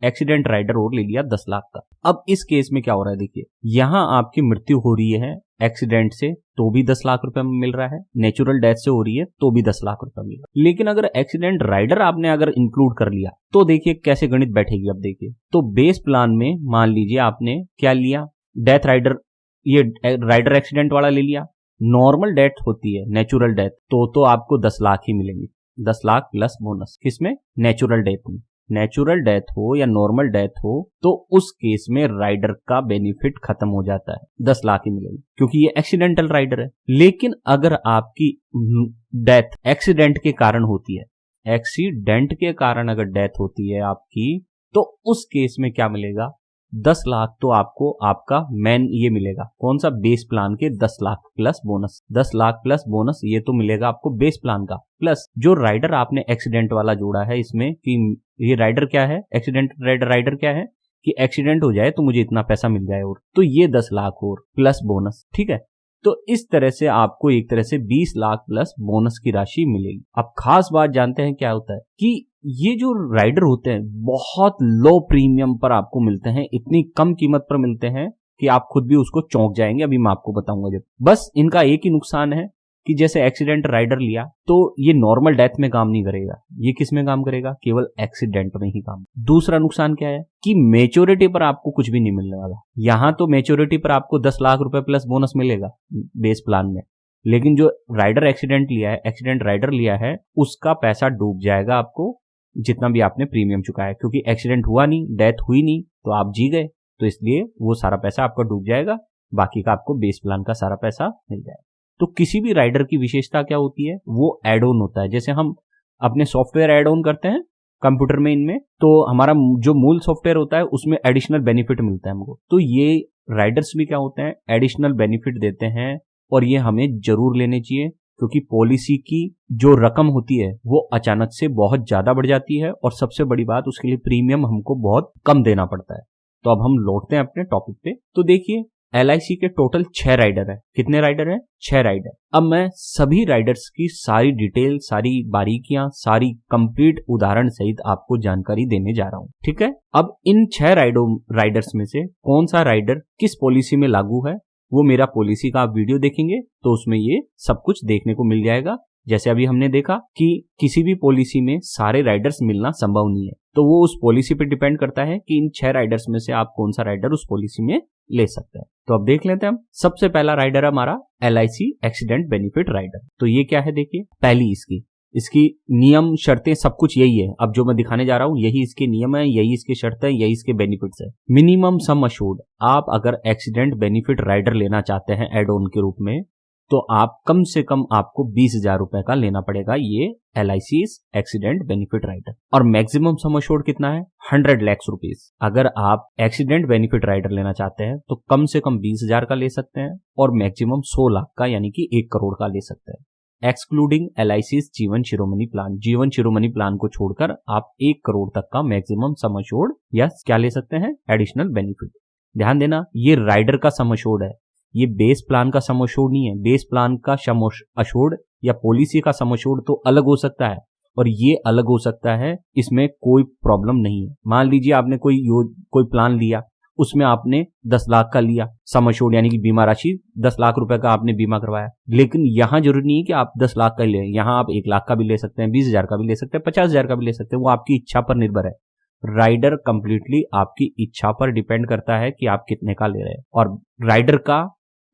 एक्सीडेंट राइडर और ले लिया 10 लाख का। अब इस केस में क्या हो रहा है, देखिए यहां आपकी मृत्यु हो रही है एक्सीडेंट से तो भी 10 लाख रुपए में मिल रहा है, नेचुरल डेथ से हो रही है तो भी 10 लाख रुपए मिल रहा है। लेकिन अगर एक्सीडेंट राइडर आपने अगर इंक्लूड कर लिया तो देखिए कैसे गणित बैठेगी। अब देखिए, तो बेस प्लान में मान लीजिए आपने क्या लिया, डेथ राइडर, ये राइडर एक्सीडेंट वाला ले लिया। नॉर्मल डेथ होती है, नेचुरल डेथ, तो आपको 10 लाख ही मिलेंगे, 10 लाख प्लस बोनस। किसमें? नेचुरल डेथ में। नेचुरल डेथ हो या नॉर्मल डेथ हो तो उस केस में राइडर का बेनिफिट खत्म हो जाता है, 10 लाख ही मिलेगी क्योंकि ये एक्सीडेंटल राइडर है। लेकिन अगर आपकी डेथ एक्सीडेंट के कारण होती है, एक्सीडेंट के कारण अगर डेथ होती है आपकी, तो उस केस में क्या मिलेगा, 10 लाख तो आपको आपका मेन ये मिलेगा, कौन सा, बेस प्लान के 10 lakh plus bonus. 10 lakh plus bonus ये तो मिलेगा आपको बेस प्लान का, प्लस जो राइडर आपने एक्सीडेंट वाला जोड़ा है इसमें कि ये राइडर क्या है, एक्सीडेंट राइडर क्या है कि एक्सीडेंट हो जाए तो मुझे इतना पैसा मिल जाए, और तो ये 10 लाख और प्लस बोनस, ठीक है। तो इस तरह से आपको एक तरह से 20 लाख प्लस बोनस की राशि मिलेगी। अब खास बात जानते हैं क्या होता है कि ये जो राइडर होते हैं बहुत लो प्रीमियम पर आपको मिलते हैं, इतनी कम कीमत पर मिलते हैं कि आप खुद भी उसको चौंक जाएंगे। अभी मैं आपको बताऊंगा जब। बस इनका एक ही नुकसान है कि जैसे एक्सीडेंट राइडर लिया तो ये नॉर्मल डेथ में काम नहीं करेगा, ये किस में काम करेगा, केवल एक्सीडेंट में ही काम। दूसरा नुकसान क्या है कि मेच्योरिटी पर आपको कुछ भी नहीं मिलने वाला। यहां तो मेच्योरिटी पर आपको 10 लाख रुपए प्लस बोनस मिलेगा बेस प्लान में, लेकिन जो राइडर एक्सीडेंट लिया है, एक्सीडेंट राइडर लिया है, उसका पैसा डूब जाएगा आपको जितना भी आपने प्रीमियम चुकाया, क्योंकि एक्सीडेंट हुआ नहीं, डेथ हुई नहीं, तो आप जी गए, तो इसलिए वो सारा पैसा आपका डूब जाएगा, बाकी का आपको बेस प्लान का सारा पैसा मिल जाएगा। तो किसी भी राइडर की विशेषता क्या होती है, वो एड ऑन होता है। जैसे हम अपने सॉफ्टवेयर एड ऑन करते हैं कंप्यूटर में, इनमें तो हमारा जो मूल सॉफ्टवेयर होता है उसमें एडिशनल बेनिफिट मिलता है हमको, तो ये राइडर्स भी क्या होते हैं, एडिशनल बेनिफिट देते हैं, और ये हमें जरूर लेने चाहिए क्योंकि पॉलिसी की जो रकम होती है वो अचानक से बहुत ज्यादा बढ़ जाती है, और सबसे बड़ी बात उसके लिए प्रीमियम हमको बहुत कम देना पड़ता है। तो अब हम लौटते हैं अपने टॉपिक पे। तो देखिए LIC के टोटल 6 राइडर है। कितने राइडर है? 6 राइडर। अब मैं सभी राइडर्स की सारी डिटेल, सारी बारीकियां, सारी कंप्लीट उदाहरण सहित आपको जानकारी देने जा रहा हूं, ठीक है। अब इन 6 राइडर्स में से कौन सा राइडर किस पॉलिसी में लागू है, वो मेरा पॉलिसी का आप वीडियो देखेंगे तो उसमें ये सब कुछ देखने को मिल जाएगा। जैसे अभी हमने देखा कि किसी भी पॉलिसी में सारे राइडर्स मिलना संभव नहीं है, तो वो उस पॉलिसी पे डिपेंड करता है कि इन 6 राइडर्स में से आप कौन सा राइडर उस पॉलिसी में ले सकते हैं। तो अब देख लेते हैं हम। सबसे पहला राइडर है हमारा LIC एक्सीडेंट बेनिफिट राइडर। तो ये क्या है, देखिए पहली इसकी नियम शर्तें सब कुछ यही है। अब जो मैं दिखाने जा रहा हूं यही इसके नियम है, यही इसके शर्तें हैं, यही इसके बेनिफिट्स है। मिनिमम सम अश्योर्ड, आप अगर एक्सीडेंट बेनिफिट राइडर लेना चाहते हैं एड ऑन के रूप में, तो आप कम से कम आपको 20,000 रुपए का लेना पड़ेगा ये LIC एक्सीडेंट बेनिफिट राइडर। और मैक्सिमम सम अश्योर्ड कितना है, 100 लाख रुपीस। अगर आप एक्सीडेंट बेनिफिट राइडर लेना चाहते हैं तो कम से कम 20,000 का ले सकते हैं, और मैक्सिमम 100 लाख का यानी कि 1 करोड़ का ले सकते हैं, एक्सक्लूडिंग LIC जीवन शिरोमणि प्लान। जीवन शिरोमणि प्लान को छोड़कर आप 1 करोड़ तक का मैक्सिमम सम अश्योर्ड या क्या ले सकते हैं, एडिशनल बेनिफिट। ध्यान देना, ये राइडर का सम अश्योर्ड है, ये बेस प्लान का सम अश्योर्ड नहीं है। बेस प्लान का सम अश्योर्ड या पॉलिसी का सम अश्योर्ड तो अलग हो सकता है, और ये अलग हो सकता है, इसमें कोई प्रॉब्लम नहीं है। मान लीजिए आपने कोई प्लान लिया, उसमें आपने 10 लाख का लिया सम अश्योर्ड यानी कि बीमा राशि, 10 लाख रुपए का आपने बीमा करवाया, लेकिन यहां जरूरी नहीं है कि आप 10 लाख का ही ले, यहां आप 1 लाख का भी ले सकते हैं, 20,000 का भी ले सकते हैं, 50,000 का भी ले सकते हैं, वो आपकी इच्छा पर निर्भर है। राइडर कंप्लीटली आपकी इच्छा पर डिपेंड करता है कि आप कितने का ले रहे हैं, और राइडर का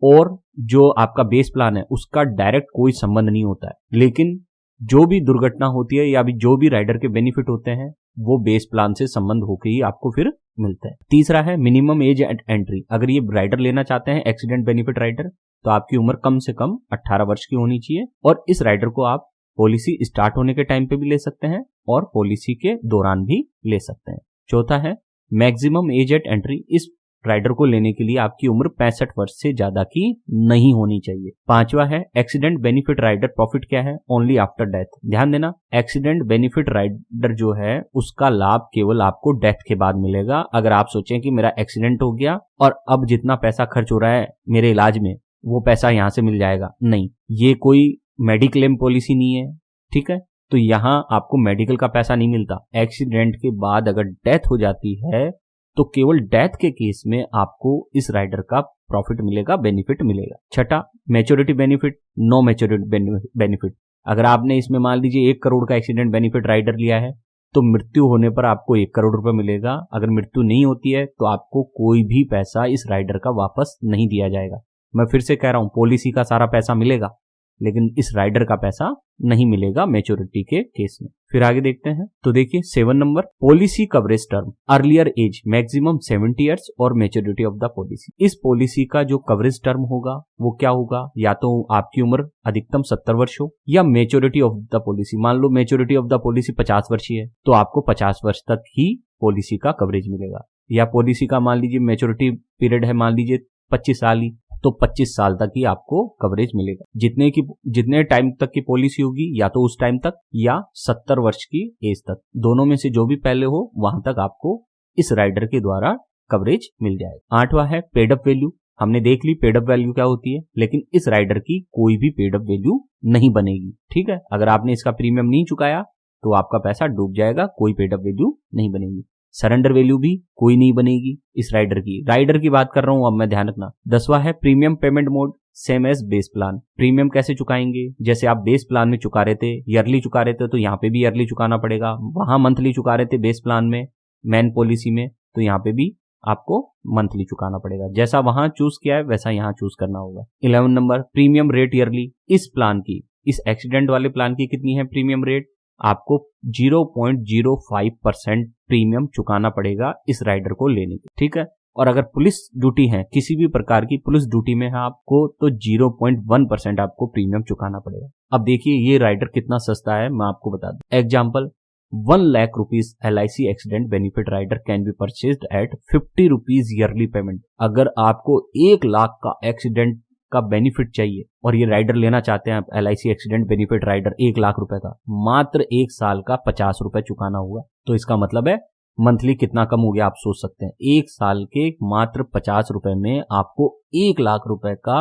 और जो आपका बेस प्लान है उसका डायरेक्ट कोई संबंध नहीं होता है। लेकिन जो भी दुर्घटना होती है या भी जो भी राइडर के बेनिफिट होते हैं वो बेस प्लान से संबंध होकर ही आपको फिर मिलता है। तीसरा है मिनिमम एज एट एंट्री। अगर ये राइडर लेना चाहते हैं एक्सीडेंट बेनिफिट राइडर, तो आपकी उम्र कम से कम 18 वर्ष की होनी चाहिए, और इस राइडर को आप पॉलिसी स्टार्ट होने के टाइम पे भी ले सकते हैं और पॉलिसी के दौरान भी ले सकते हैं। चौथा है मैक्सिमम एज एट एंट्री। इस राइडर को लेने के लिए आपकी उम्र 65 वर्ष से ज्यादा की नहीं होनी चाहिए। पांचवा है एक्सीडेंट बेनिफिट राइडर प्रॉफिट क्या है, ओनली आफ्टर डेथ। ध्यान देना, एक्सीडेंट बेनिफिट राइडर जो है उसका लाभ केवल आपको डेथ के बाद मिलेगा। अगर आप सोचें कि मेरा एक्सीडेंट हो गया और अब जितना पैसा खर्च हो रहा है मेरे इलाज में वो पैसा यहां से मिल जाएगा, नहीं, ये कोई मेडिक्लेम पॉलिसी नहीं है, ठीक है। तो यहां आपको मेडिकल का पैसा नहीं मिलता। एक्सीडेंट के बाद अगर डेथ हो जाती है तो केवल डेथ के केस में आपको इस राइडर का प्रॉफिट मिलेगा, बेनिफिट मिलेगा। छठा, maturity benefit, no maturity benefit. अगर आपने इसमें मान लीजिए 1 करोड़ का एक्सीडेंट बेनिफिट राइडर लिया है तो मृत्यु होने पर आपको 1 करोड़ रुपए मिलेगा। अगर मृत्यु नहीं होती है तो आपको कोई भी पैसा इस राइडर का वापस नहीं दिया जाएगा। मैं फिर से कह रहा हूं, पॉलिसी का सारा पैसा मिलेगा लेकिन इस राइडर का पैसा नहीं मिलेगा मैच्योरिटी के केस में। फिर आगे देखते हैं तो देखिए 7 number, policy coverage term, earlier as maximum 70 years और मैच्योरिटी ऑफ द पॉलिसी। इस पॉलिसी का जो कवरेज टर्म होगा वो क्या होगा, या तो आपकी उम्र अधिकतम 70 वर्ष हो या मैच्योरिटी ऑफ द पॉलिसी, मान लो मैच्योरिटी ऑफ द पॉलिसी 50 वर्ष ही है तो आपको 50 वर्ष तक ही पॉलिसी का कवरेज मिलेगा। या पॉलिसी का मान लीजिए मैच्योरिटी पीरियड है मान लीजिए 25 साल ही, तो 25 साल तक ही आपको कवरेज मिलेगा। जितने टाइम तक की पॉलिसी होगी या तो उस टाइम तक या 70 वर्ष की एज तक, दोनों में से जो भी पहले हो वहां तक आपको इस राइडर के द्वारा कवरेज मिल जाएगा। 8वां है पेड अप वैल्यू। हमने देख ली पेड अप वैल्यू क्या होती है, लेकिन इस राइडर की कोई भी पेड अप वैल्यू नहीं बनेगी, ठीक है। अगर आपने इसका प्रीमियम नहीं चुकाया तो आपका पैसा डूब जाएगा, कोई पेड अप वैल्यू नहीं बनेगी। सरेंडर वैल्यू भी कोई नहीं बनेगी इस राइडर की बात कर रहा हूं अब मैं, ध्यान रखना। 10वां है premium payment mode, same as base plan. Premium कैसे चुकाएंगे, जैसे आप बेस प्लान में चुका रहे थे, ईयरली चुका रहे थे तो यहाँ पे भी ईयरली चुकाना पड़ेगा। वहां मंथली चुका रहे थे बेस प्लान में मेन पॉलिसी में, तो यहाँ पे भी आपको मंथली चुकाना पड़ेगा। जैसा वहां चूज किया है वैसा यहाँ चूज करना होगा। 11 नंबर, प्रीमियम रेट ईयरली। इस प्लान की, इस एक्सीडेंट वाले प्लान की कितनी है प्रीमियम रेट, आपको 0.05% प्रीमियम चुकाना पड़ेगा इस राइडर को लेने की, ठीक है। और अगर पुलिस ड्यूटी है, किसी भी प्रकार की पुलिस ड्यूटी में है आपको, तो 0.1% आपको प्रीमियम चुकाना पड़ेगा। अब देखिए ये राइडर कितना सस्ता है, मैं आपको बता दूं। Example, 1 lakh rupees LIC accident benefit rider can be purchased at 50 rupees yearly payment. अगर आपको 1 लाख का एक्सीडेंट का बेनिफिट चाहिए और ये राइडर लेना चाहते हैं आप, LIC accident benefit rider 1 lakh रुपए का, मात्र 1 साल का 50 रुपए चुकाना होगा। तो इसका मतलब है मंथली कितना कम हो गया आप सोच सकते हैं। 1 साल के मात्र 50 रुपए में आपको 1 लाख रुपए का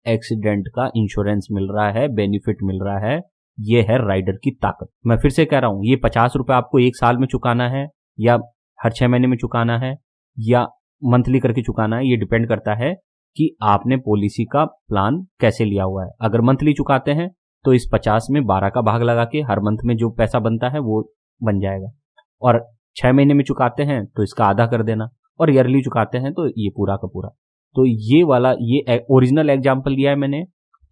एक्सीडेंट का इंश्योरेंस मिल रहा है, बेनिफिट मिल रहा है। ये है राइडर की ताकत। मैं फिर से कह रहा हूं, ये 50 रुपए आपको 1 साल में चुकाना है या हर 6 महीने में चुकाना है या मंथली करके चुकाना है, ये डिपेंड करता है कि आपने पॉलिसी का प्लान कैसे लिया हुआ है। अगर मंथली चुकाते हैं तो इस 50 में 12 का भाग लगा के हर मंथ में जो पैसा बनता है वो बन जाएगा, और 6 महीने में चुकाते हैं तो इसका आधा कर देना, और ईयरली चुकाते हैं तो ये पूरा का पूरा। तो ये वाला, ये ओरिजिनल एग्जाम्पल दिया है मैंने,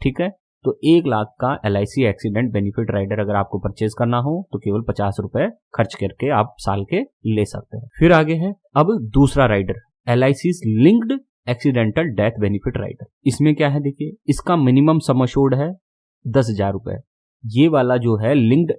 ठीक है। तो 1 लाख का LIC एक्सीडेंट बेनिफिट राइडर अगर आपको परचेज करना हो तो केवल 50 रुपए खर्च करके आप साल के ले सकते हैं। फिर आगे है अब दूसरा rider, LIC linked accidental death benefit rider. इसमें क्या है देखिए, इसका मिनिमम सम अश्योर्ड है 10,000 रुपए। ये वाला जो है linked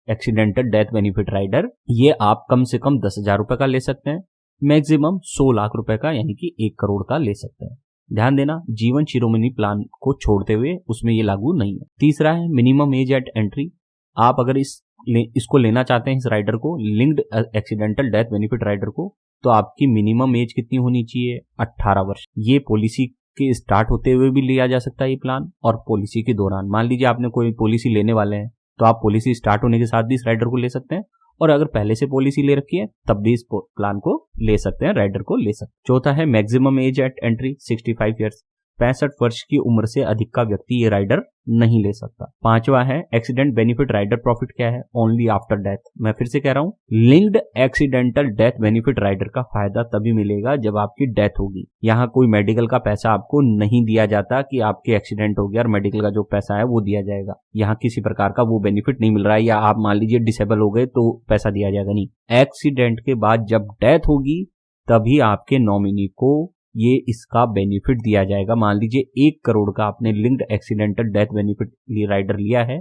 accidental death benefit rider, ये आप कम से कम 10,000 रुपए का ले सकते हैं, मैक्सिमम 100 लाख रुपए का यानी कि 1 करोड़ का ले सकते हैं। ध्यान देना, जीवन शिरोमणि प्लान को छोड़ते हुए उसमें ये लागू नहीं है। तीसरा है मिनिमम एज एट एंट्री। आप अगर इसको लेना चाहते हैं, इस राइडर को, linked accidental death benefit rider को, तो आपकी मिनिमम एज कितनी होनी चाहिए, 18 वर्ष। ये पॉलिसी के स्टार्ट होते हुए भी लिया जा सकता है ये प्लान, और पॉलिसी के दौरान। मान लीजिए आपने कोई पॉलिसी लेने वाले हैं तो आप पॉलिसी स्टार्ट होने के साथ भी इस राइडर को ले सकते हैं, और अगर पहले से पॉलिसी ले रखी है तब भी इस प्लान को ले सकते हैं, राइडर को ले सकते हैं। चौथा है maximum age eight entry 65 years. 65 वर्ष की उम्र से अधिक का व्यक्ति ये राइडर नहीं ले सकता। पांचवा है एक्सीडेंट बेनिफिट राइडर प्रॉफिट क्या है, ओनली आफ्टर डेथ। मैं फिर से कह रहा हूं, linked accidental death benefit rider का फायदा तभी मिलेगा जब आपकी डेथ होगी। यहाँ कोई मेडिकल का पैसा आपको नहीं दिया जाता कि आपके एक्सीडेंट हो गया और मेडिकल का जो पैसा है वो दिया जाएगा। यहाँ किसी प्रकार का वो बेनिफिट नहीं मिल रहा है, या आप मान लीजिए डिसेबल हो गए तो पैसा दिया जाएगा, नहीं। एक्सीडेंट के बाद जब डेथ होगी तभी आपके नॉमिनी को ये इसका बेनिफिट दिया जाएगा। मान लीजिए 1 करोड़ का आपने linked accidental death benefit rider लिया है,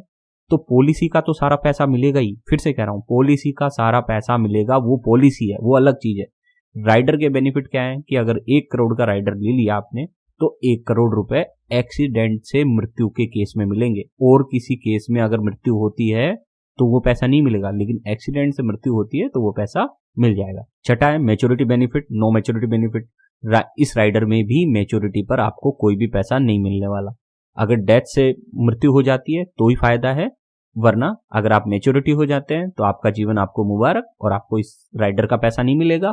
तो पॉलिसी का तो सारा पैसा मिलेगा ही। फिर से कह रहा हूं, पॉलिसी का सारा पैसा मिलेगा, वो पॉलिसी है, वो अलग चीज है। राइडर के बेनिफिट क्या है कि अगर 1 करोड़ का राइडर ले लिया आपने तो 1 करोड़ रुपए एक्सीडेंट से मृत्यु के केस में मिलेंगे। और किसी केस में अगर मृत्यु होती है तो वो पैसा नहीं मिलेगा, लेकिन एक्सीडेंट से मृत्यु होती है तो वो पैसा मिल जाएगा। छठा है maturity benefit, no maturity benefit. इस राइडर में भी मैच्योरिटी पर आपको कोई भी पैसा नहीं मिलने वाला। अगर डेथ से मृत्यु हो जाती है तो ही फायदा है, वरना अगर आप मैच्योरिटी हो जाते हैं तो आपका जीवन आपको मुबारक और आपको इस राइडर का पैसा नहीं मिलेगा,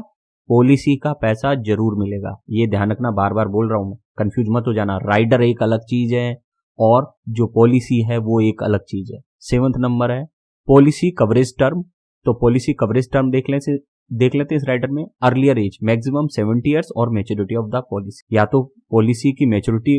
पॉलिसी का पैसा जरूर मिलेगा। ये ध्यान रखना, बार बार बोल रहा हूं मैं, कंफ्यूज मत हो जाना। राइडर एक अलग चीज है और जो पॉलिसी है वो एक अलग चीज है। 7वां नंबर है पॉलिसी कवरेज टर्म। तो पॉलिसी कवरेज टर्म देख लेते हैं इस राइडर में। अर्लियर एज मैक्सिमम 70 ईयर्स और मैच्योरिटी ऑफ द पॉलिसी। या तो पॉलिसी की मैच्योरिटी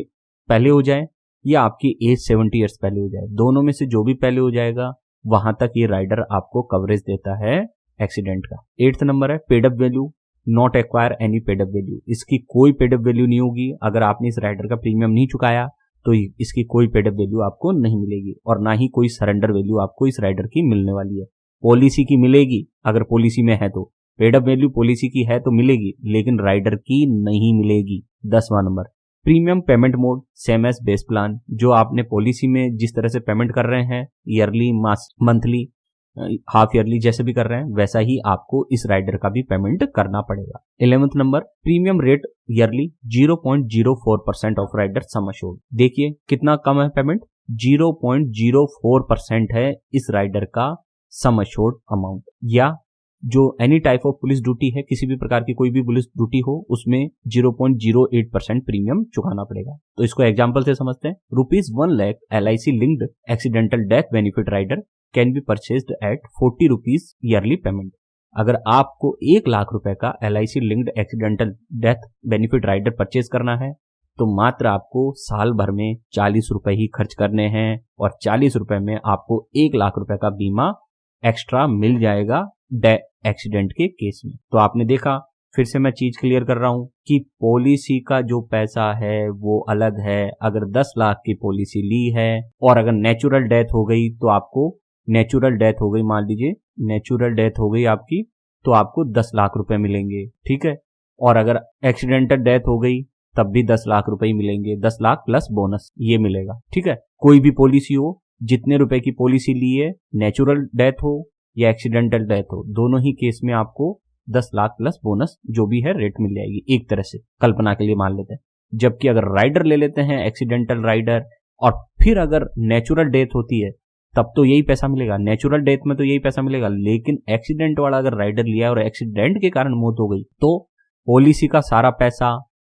पहले हो जाए या आपकी एज 70 ईयर्स पहले हो जाए, दोनों में से जो भी पहले हो जाएगा वहां तक ये राइडर आपको कवरेज देता है एक्सीडेंट का। 8वां नंबर है paid up value, not acquire any paid up value. इसकी कोई पेड अप वैल्यू नहीं होगी। अगर आपने इस राइडर का प्रीमियम नहीं चुकाया तो इसकी कोई पेड अप वैल्यू आपको नहीं मिलेगी और ना ही कोई सरेंडर वैल्यू आपको इस राइडर की मिलने वाली है। पॉलिसी की मिलेगी अगर पॉलिसी में है तो, पेड अप वैल्यू पॉलिसी की है तो मिलेगी, लेकिन राइडर की नहीं मिलेगी। 10वां number premium payment mode, same as base plan. जो आपने पॉलिसी में जिस तरह से पेमेंट कर रहे हैं, ईयरली, मंथली, हाफ ईयरली जैसे भी कर रहे हैं, वैसा ही आपको इस राइडर का भी पेमेंट करना पड़ेगा। 11वां number premium rate yearly 0.04% of rider sum assured. देखिए कितना कम है पेमेंट, 0.04% है इस राइडर का सम अश्योर्ड अमाउंट। या जो any type of police duty है, किसी भी प्रकार की कोई भी पुलिस ड्यूटी हो, उसमें 0.08% प्रीमियम चुकाना पड़ेगा। तो इसको एग्जांपल से समझते हैं। ₹1 lakh LIC linked accidental death benefit rider can be purchased at ₹40 yearly payment. अगर आपको 1 लाख रुपए का LIC linked accidental death benefit rider purchase करना है तो मात्र आपको साल भर में 40 रुपए ही खर्च करने हैं और 40 रुपए में आपको 1 लाख रुपए का बीमा एक्स्ट्रा मिल जाएगा एक्सीडेंट के केस में। तो आपने देखा, फिर से मैं चीज क्लियर कर रहा हूं कि पॉलिसी का जो पैसा है वो अलग है। अगर 10 लाख की पॉलिसी ली है और अगर नेचुरल डेथ हो गई तो आपको मान लीजिए नेचुरल डेथ हो गई आपकी तो आपको 10 लाख रुपए मिलेंगे, ठीक है। और अगर एक्सीडेंटल डेथ हो गई तब भी 10 लाख रुपए ही मिलेंगे, 10 लाख प्लस बोनस ये मिलेगा, ठीक है। कोई भी पॉलिसी हो, जितने रुपए की पॉलिसी ली है, नेचुरल डेथ हो या एक्सीडेंटल डेथ हो, दोनों ही केस में आपको 10 लाख प्लस बोनस जो भी है रेट मिल जाएगी, एक तरह से कल्पना के लिए मान लेते हैं। जबकि अगर राइडर ले लेते हैं, एक्सीडेंटल राइडर, और फिर अगर नेचुरल डेथ होती है तब तो यही पैसा मिलेगा, नेचुरल डेथ में तो यही पैसा मिलेगा। लेकिन एक्सीडेंट वाला अगर राइडर लिया और एक्सीडेंट के कारण मौत हो गई तो पॉलिसी का सारा पैसा,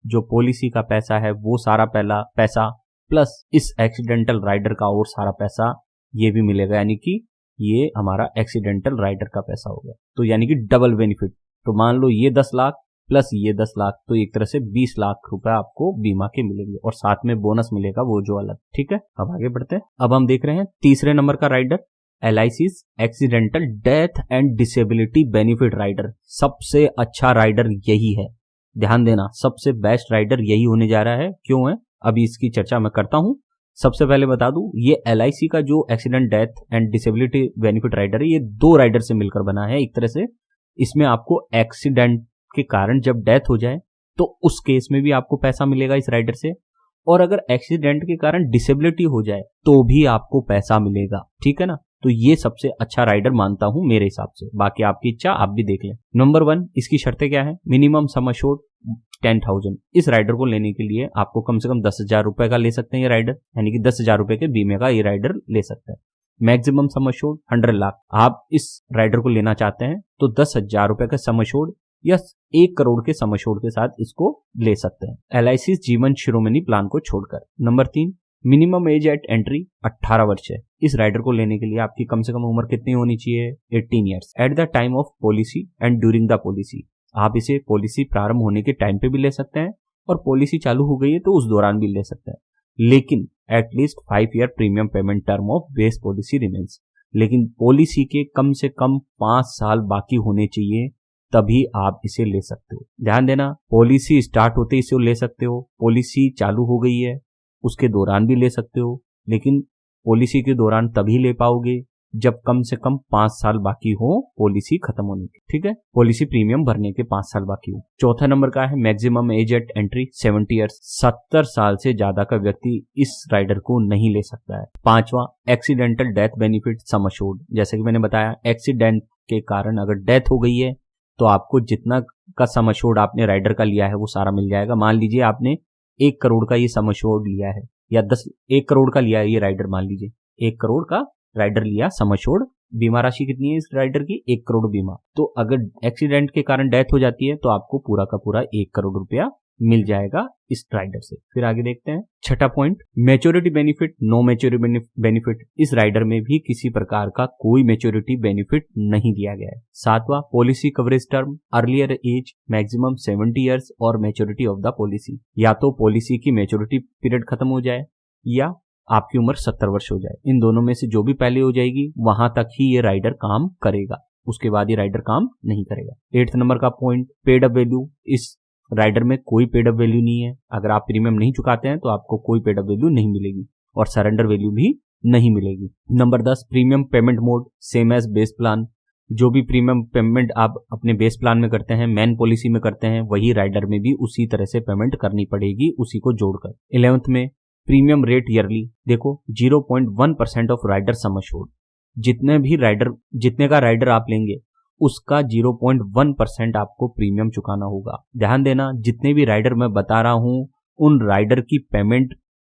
जो पॉलिसी का पैसा है वो सारा पहला पैसा प्लस इस एक्सीडेंटल राइडर का और सारा पैसा ये भी मिलेगा, यानी कि ये हमारा एक्सीडेंटल राइडर का पैसा होगा। तो यानी कि डबल बेनिफिट। तो मान लो ये 10 लाख प्लस ये 10 लाख, तो एक तरह से 20 लाख रुपए आपको बीमा के मिलेंगे और साथ में बोनस मिलेगा वो जो अलग, ठीक है। अब आगे बढ़ते हैं। अब हम देख रहे हैं तीसरे नंबर का rider, LIC's accidental death and disability benefit rider. सबसे अच्छा राइडर यही है, ध्यान देना, सबसे बेस्ट राइडर यही होने जा रहा है। क्यों है, अभी इसकी चर्चा मैं करता हूं। सबसे पहले बता दूं, ये LIC का जो accident death and disability benefit rider है, ये 2 राइडर से मिलकर बना है एक तरह से। इसमें आपको एक्सीडेंट के कारण जब डेथ हो जाए तो उस केस में भी आपको पैसा मिलेगा इस राइडर से, और अगर एक्सीडेंट के कारण डिसेबिलिटी हो जाए तो भी आपको पैसा मिलेगा, ठीक है ना। तो ये सबसे अच्छा राइडर मानता हूं मेरे हिसाब से, बाकी आपकी इच्छा, आप भी देख लें। नंबर 1, इसकी शर्तें क्या है। Minimum sum assured 10,000। इस राइडर को लेने के लिए आपको कम से कम 10,000 रुपए का ले सकते हैं ये राइडर, यानी कि 10,000 रुपए के बीमे का ये राइडर ले सकते हैं। Maximum sum assured 100 lakh. आप इस राइडर को लेना चाहते हैं तो 10,000 रुपए का सम अश्योर्ड या 1 करोड़ के सम अश्योर्ड के साथ इसको ले सकते हैं, LIC जीवन शिरोमणि प्लान को छोड़कर। Number 3, minimum age eight entry 18 वर्ष है। इस राइडर को लेने के लिए आपकी कम से कम उम्र कितनी होनी चाहिए, 18 years at the time of policy and during the policy. आप इसे पॉलिसी प्रारंभ होने के टाइम पे भी ले सकते हैं और पॉलिसी चालू हो गई है तो उस दौरान भी ले सकते हैं, लेकिन at least 5 year premium payment term of base policy remains. लेकिन पॉलिसी के कम से कम 5 साल बाकी होने चाहिए, तभी आप इसे ले सकते हो। ध्यान देना, पॉलिसी स्टार्ट होते ही इसे ले सकते हो, पॉलिसी चालू हो गई है उसके दौरान भी ले सकते हो, लेकिन पॉलिसी के दौरान तभी ले पाओगे जब कम से कम 5 साल बाकी हो पॉलिसी खत्म होने की, ठीक है, पॉलिसी प्रीमियम भरने के 5 साल बाकी हो। चौथा नंबर का है maximum age eight entry 70 years, 70 साल से ज्यादा का व्यक्ति इस राइडर को नहीं ले सकता है। पांचवा accidental death benefit sum assured, जैसे कि मैंने बताया एक्सीडेंट के कारण अगर डेथ हो गई है तो आपको जितना का सम अश्योर्ड आपने राइडर का लिया है वो सारा मिल जाएगा। मान लीजिए आपने 1 करोड़ का ये सम अश्योर्ड लिया है या 1 करोड़ का लिया है ये राइडर, मान लीजिए 1 करोड़ का राइडर लिया सम अश्योर्ड, बीमा राशि कितनी है इस राइडर की 1 करोड़ बीमा। तो अगर एक्सीडेंट के कारण डेथ हो जाती है तो आपको पूरा का पूरा 1 करोड़ रुपया मिल जाएगा इस राइडर से। फिर आगे देखते हैं छठा point maturity benefit, no maturity benefit, इस राइडर में भी किसी प्रकार का कोई मैच्योरिटी बेनिफिट नहीं दिया गया है। सातवां policy coverage term, earlier as maximum 70 years और मैच्योरिटी ऑफ द पॉलिसी, या तो पॉलिसी की मैच्योरिटी पीरियड खत्म हो जाए या आपकी उम्र 70 वर्ष हो जाए, इन दोनों में से जो भी पहले हो जाएगी वहां तक ही ये राइडर काम करेगा, उसके बाद ये राइडर काम नहीं करेगा। 8th नंबर का पॉइंट पेड अप वैल्यू, इस राइडर में कोई पेड अप वैल्यू नहीं है, अगर आप प्रीमियम नहीं चुकाते हैं तो आपको कोई पेड अप वैल्यू नहीं मिलेगी और सरेंडर वैल्यू भी नहीं मिलेगी। Number 10 premium payment mode same as base plan, जो भी प्रीमियम पेमेंट आप अपने बेस प्लान में करते हैं, मेन पॉलिसी में करते हैं, वही राइडर में भी उसी तरह से पेमेंट करनी पड़ेगी, उसी को जोड़कर। 11th में प्रीमियम रेट ईयरली, देखो 0.1% ऑफ राइडर सम अश्योर्ड, जितने का राइडर आप लेंगे उसका 0.1% आपको प्रीमियम चुकाना होगा। ध्यान देना जितने भी राइडर मैं बता रहा हूं उन राइडर की पेमेंट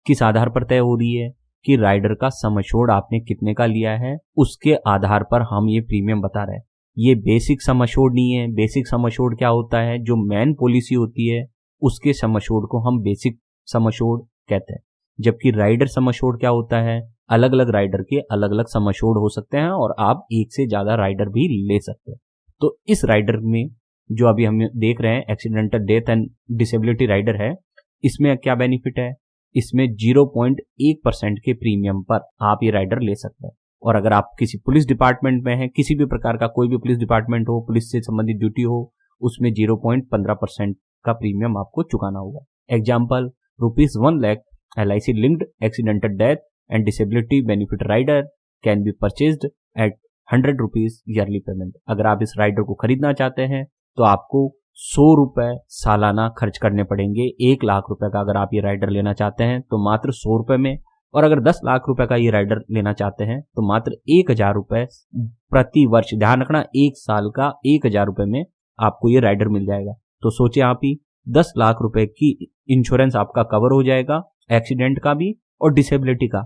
किस आधार पर तय हो रही है कि राइडर का सम अश्योर्ड आपने कितने का लिया है, उसके आधार पर हम ये प्रीमियम बता रहे हैं। ये बेसिक सम अश्योर्ड नहीं है। बेसिक सम अश्योर्ड क्या होता है, जो मेन पॉलिसी होती है उसके सम अश्योर्ड को हम बेसिक सम अश्योर्ड कहते हैं, जबकि राइडर सम अश्योर्ड क्या होता है, अलग अलग राइडर के अलग अलग सम अश्योर्ड हो सकते हैं और आप एक से ज्यादा राइडर भी ले सकते हैं। तो इस राइडर में जो अभी हम देख रहे हैं accidental death and disability rider है, इसमें क्या बेनिफिट है, इसमें 0.1% के प्रीमियम पर आप ये राइडर ले सकते हैं। और अगर आप किसी पुलिस डिपार्टमेंट में हैं, किसी भी प्रकार का कोई भी पुलिस डिपार्टमेंट हो, पुलिस से संबंधित ड्यूटी हो, उसमें 0.15% का प्रीमियम आपको चुकाना होगा। Example ₹1 lakh LIC linked accidental death and disability benefit rider can be purchased at ₹100 yearly payment। अगर आप इस राइडर को खरीदना चाहते हैं तो आपको 100 रुपए सालाना खर्च करने पड़ेंगे। 1 लाख रुपए का अगर आप ये राइडर लेना चाहते हैं तो मात्र 100 रुपए में, और अगर 10 लाख रुपए का ये राइडर लेना चाहते हैं तो मात्र 1000 रुपए प्रति वर्ष, ध्यान रखना 1 साल का 1000 रुपए में आपको ये राइडर मिल जाएगा। तो सोचे आप ही 10 लाख रुपए की इंश्योरेंस आपका कवर हो जाएगा, एक्सीडेंट का भी और डिसेबिलिटी का।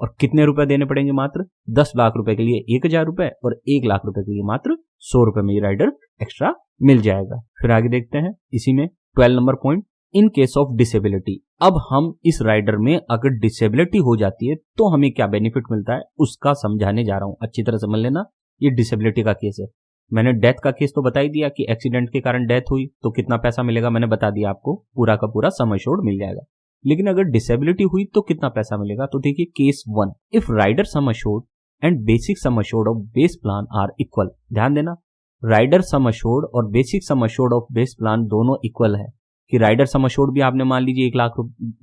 और कितने रुपए देने पड़ेंगे, मात्र 10 लाख रुपए के लिए 1000 रुपए और 1 लाख रुपए के लिए मात्र 100 रुपए में ये राइडर एक्स्ट्रा मिल जाएगा। फिर आगे देखते हैं इसी में 12 number point in case of disability. अब हम इस राइडर में अगर डिसेबिलिटी हो जाती है तो हमें क्या बेनिफिट मिलता है उसका समझाने जा रहा हूं, अच्छी तरह समझ लेना। ये डिसेबिलिटी का केस है, मैंने डेथ का केस तो बता ही दिया कि एक्सीडेंट के कारण डेथ हुई तो कितना पैसा मिलेगा, मैंने बता दिया आपको, पूरा का पूरा सम अश्योर्ड मिल जाएगा। लेकिन अगर डिसेबिलिटी हुई तो कितना पैसा मिलेगा, तो देखिए case 1, if rider sum assured and basic sum assured of base plan are equal. ध्यान देना, राइडर सम अश्योर्ड और basic sum assured of base plan दोनों इक्वल है, कि राइडर सम अश्योर्ड भी आपने मान लीजिए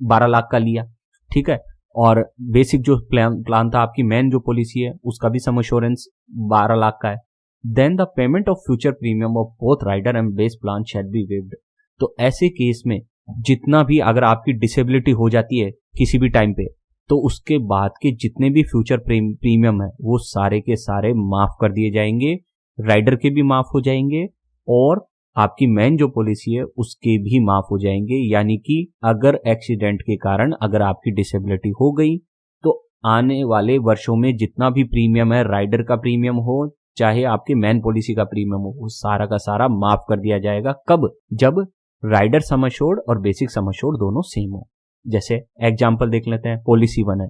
12 लाख का लिया, ठीक है, और बेसिक जो प्लान था आपकी मेन जो पॉलिसी है उसका भी सम अश्योरेंस 12 लाख का है, then the payment of future premium of both rider and base plan shall be waived. तो ऐसे केस में जितना भी अगर आपकी डिसेबिलिटी हो जाती है किसी भी टाइम पे, तो उसके बाद के जितने भी फ्यूचर प्रीमियम है वो सारे के सारे माफ कर दिए जाएंगे, राइडर के भी माफ हो जाएंगे और आपकी मेन जो पॉलिसी है उसके भी माफ हो जाएंगे। यानी कि अगर एक्सीडेंट के कारण अगर आपकी डिसेबिलिटी हो गई तो आने वाले वर्षों में जितना भी प्रीमियम है, राइडर का प्रीमियम हो चाहे आपके मेन पॉलिसी का प्रीमियम हो, वो सारा का सारा माफ कर दिया जाएगा। कब, जब राइडर सम अश्योर्ड और बेसिक सम अश्योर्ड दोनों सेम हो। जैसे एग्जांपल देख लेते हैं, पॉलिसी 1 है,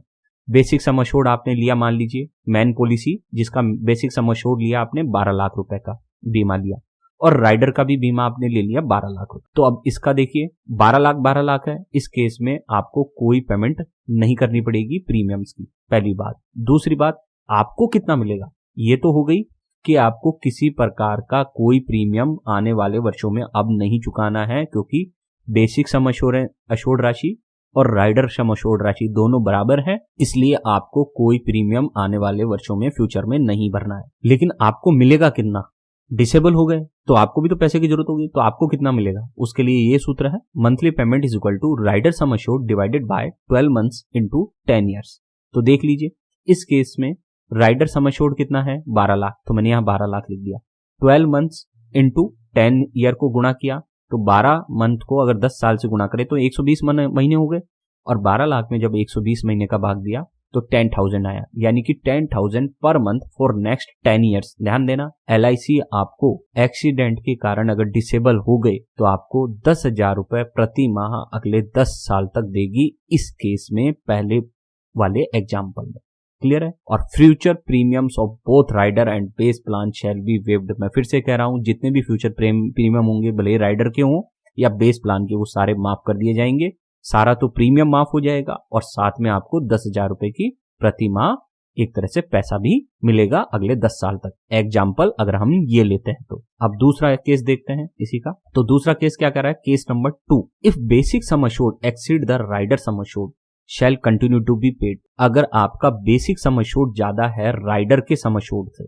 बेसिक सम अश्योर्ड आपने लिया, मान लीजिए मेन पॉलिसी जिसका बेसिक सम अश्योर्ड लिया आपने 12 लाख रुपए का बीमा लिया और राइडर का भी बीमा आपने ले लिया 12 लाख रुपए। तो अब इसका देखिए 12 लाख है, इस केस में आपको कोई पेमेंट नहीं करनी पड़ेगी प्रीमियम्स की, पहली बात। दूसरी बात, आपको कितना मिलेगा, ये तो हो गई कि आपको किसी प्रकार का कोई प्रीमियम आने वाले वर्षों में अब नहीं चुकाना है, क्योंकि बेसिक सम अश्योर्ड राशि और राइडर सम एश्योर्ड राशि दोनों बराबर है, इसलिए आपको कोई प्रीमियम आने वाले वर्षों में फ्यूचर में नहीं भरना है। लेकिन आपको मिलेगा कितना? डिसेबल हो गए तो आपको भी तो पैसे की जरूरत होगी, तो आपको कितना मिलेगा? उसके लिए ये सूत्र है, monthly payment is equal to rider sum assured divided by 12 months into 10 years. तो देख लीजिए इस केस में राइडर सम एश्योर्ड कितना है? 12 लाख, तो मैंने यहाँ 12 लाख लिख दिया। 12 मंथ्स इनटू 10 ईयर को गुणा किया तो 12 मंथ को अगर 10 साल से गुणा करें तो 120 महीने हो गए, और 12 लाख में जब 120 महीने का भाग दिया तो 10,000 आया, यानी कि 10,000 per month for next 10 years. ध्यान देना, LIC आपको एक्सीडेंट के कारण अगर डिसेबल हो गए तो आपको 10,000 रुपए प्रति माह अगले 10 साल तक देगी, इस केस में पहले वाले एग्जाम्पल में। क्लियर है? और future premiums of both rider and base plan shall be waived. मैं फिर से कह रहा हूं, जितने भी फ्यूचर प्रीमियम होंगे, भले राइडर के हों या बेस प्लान के, वो सारे माफ कर दिए जाएंगे। सारा तो प्रीमियम माफ हो जाएगा और साथ में आपको 10,000 रुपए की प्रति माह एक तरह से पैसा भी मिलेगा अगले 10 साल तक। एग्जाम्पल अगर हम ये लेते हैं तो अब दूसरा केस देखते हैं इसी का। तो दूसरा केस क्या कर रहा है? Case number 2, if basic sum assured exceed the rider sum assured shall continue to be paid. अगर आपका बेसिक सम एश्योर्ड ज्यादा है राइडर के सम एश्योर्ड से,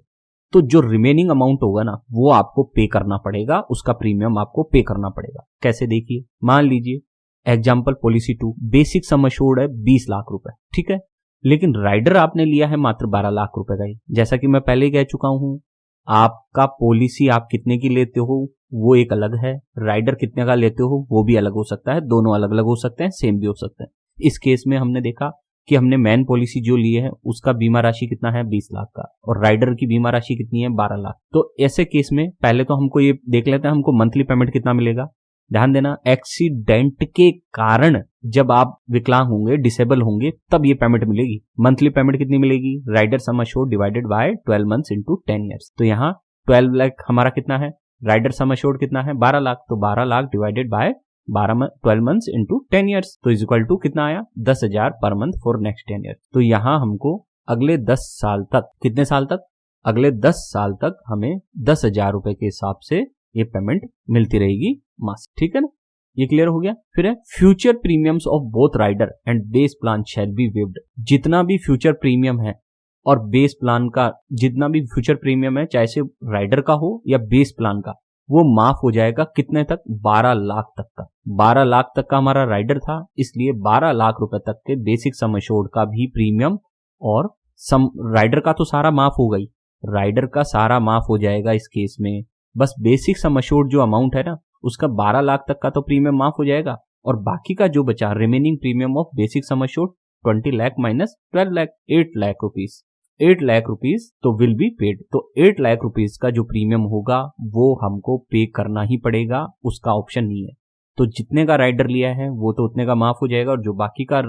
तो जो रिमेनिंग अमाउंट होगा ना वो आपको पे करना पड़ेगा, उसका प्रीमियम आपको पे करना पड़ेगा। कैसे? देखिए, मान लीजिए example policy 2, basic sum assured है 20 लाख रुपए, ठीक है, लेकिन राइडर आपने लिया है मात्र 12 लाख रुपए का ही। जैसा कि मैं पहले कह चुका हूं, आपका पॉलिसी आप कितने की लेते हो वो एक अलग है, राइडर कितने का लेते हो वो भी अलग हो सकता है, दोनों अलग अलग हो सकते हैं, सेम भी हो सकते हैं। इस केस में हमने देखा कि हमने मैन पॉलिसी जो ली है उसका बीमा राशि कितना है? 20 लाख का, और राइडर की बीमा राशि कितनी है? 12 लाख। तो ऐसे केस में पहले तो हमको ये देख लेते हैं हमको मंथली पेमेंट कितना मिलेगा। ध्यान देना, एक्सीडेंट के कारण जब आप विकलांग होंगे, डिसेबल होंगे, तब ये पेमेंट मिलेगी। मंथली पेमेंट कितनी मिलेगी? Rider sum assured divided by 12 months into 10 years. तो यहाँ 12 लाख हमारा कितना है? राइडर सम एश्योर्ड कितना है? 12 लाख। तो 12 lakh divided by 12 months into 10 years, तो इज इक्वल टू कितना आया? 10,000 per month for next 10 year. तो यहाँ हमको अगले 10 साल तक, कितने साल तक? अगले 10 साल तक हमें 10,000 रुपए के हिसाब से ये पेमेंट मिलती रहेगी मासिक। ठीक है ना, ये क्लियर हो गया। फिर है future premiums of both rider and base plan shall be waived. जितना भी फ्यूचर प्रीमियम है और बेस प्लान का जितना भी फ्यूचर प्रीमियम है, चाहे से राइडर का हो या बेस प्लान का, वो माफ हो जाएगा। कितने तक? 12 लाख तक का। 12 लाख तक का हमारा राइडर था, इसलिए 12 लाख रुपए तक के बेसिक सम एश्योर्ड का भी प्रीमियम और राइडर का तो सारा माफ हो गई, राइडर का सारा माफ हो जाएगा इस केस में। बस बेसिक सम एश्योर्ड जो अमाउंट है ना, उसका 12 लाख तक का तो प्रीमियम माफ हो जाएगा, और बाकी का जो बचा remaining premium of basic sum assured 20 lakh minus 12 lakh, 8 lakh rupees, 8 lakh rupees तो विल बी पेड। तो 8 लाख रुपीज का जो प्रीमियम होगा वो हमको पे करना ही पड़ेगा, उसका ऑप्शन नहीं है। तो जितने का राइडर लिया है वो तो उतने का माफ हो जाएगा, और जो बाकी का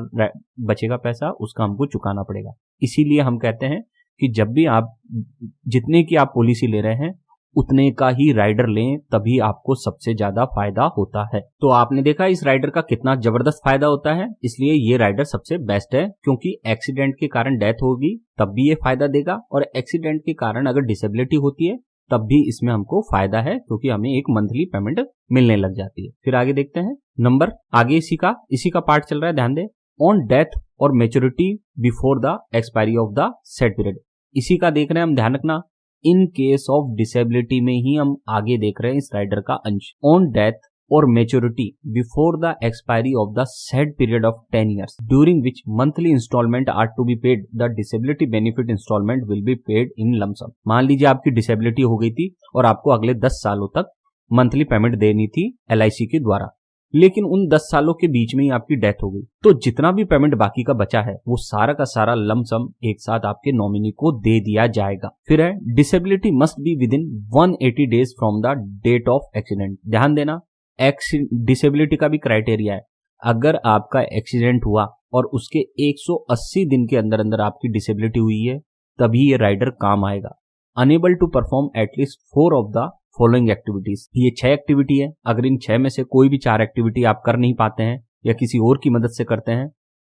बचेगा पैसा उसका हमको चुकाना पड़ेगा। इसीलिए हम कहते हैं कि जब भी आप जितने की आप पॉलिसी ले रहे हैं उतने का ही राइडर लें, तभी आपको सबसे ज्यादा फायदा होता है। तो आपने देखा इस राइडर का कितना जबरदस्त फायदा होता है, इसलिए ये राइडर सबसे बेस्ट है, क्योंकि एक्सीडेंट के कारण डेथ होगी तब भी ये फायदा देगा, और एक्सीडेंट के कारण अगर डिसेबिलिटी होती है तब भी इसमें हमको फायदा है, क्योंकि हमें एक मंथली पेमेंट मिलने लग जाती है। फिर आगे देखते हैं नंबर, आगे इसी का पार्ट चल रहा है, ध्यान दे। ऑन डेथ और maturity before the expiry of the set period, इसी का देख रहे हैं हम, ध्यान रखना। इन केस ऑफ डिसेबिलिटी में ही हम आगे देख रहे हैं इस राइडर का अंश। ऑन डेथ और maturity before the expiry of the said period of 10 years during which monthly installment are to be paid, the disability benefit installment will be paid in lump sum. मान लीजिए आपकी disability हो गई थी और आपको अगले 10 सालों तक मंथली पेमेंट देनी थी LIC के द्वारा, लेकिन उन 10 सालों के बीच में ही आपकी डेथ हो गई, तो जितना भी पेमेंट बाकी का बचा है वो सारा का सारा लमसम एक साथ आपके नॉमिनी को दे दिया जाएगा। फिर है disability must be within 180 days from the date of accident. ध्यान देना, डिसेबिलिटी का भी क्राइटेरिया है। अगर आपका एक्सीडेंट हुआ और उसके 180 दिन के अंदर अंदर आपकी डिसेबिलिटी हुई है, तभी ये राइडर काम आएगा। Unable to perform at least 4 of the following activities, ये 6 एक्टिविटी है। अगर इन 6 में से कोई भी 4 एक्टिविटी आप कर नहीं पाते हैं या किसी और की मदद से करते हैं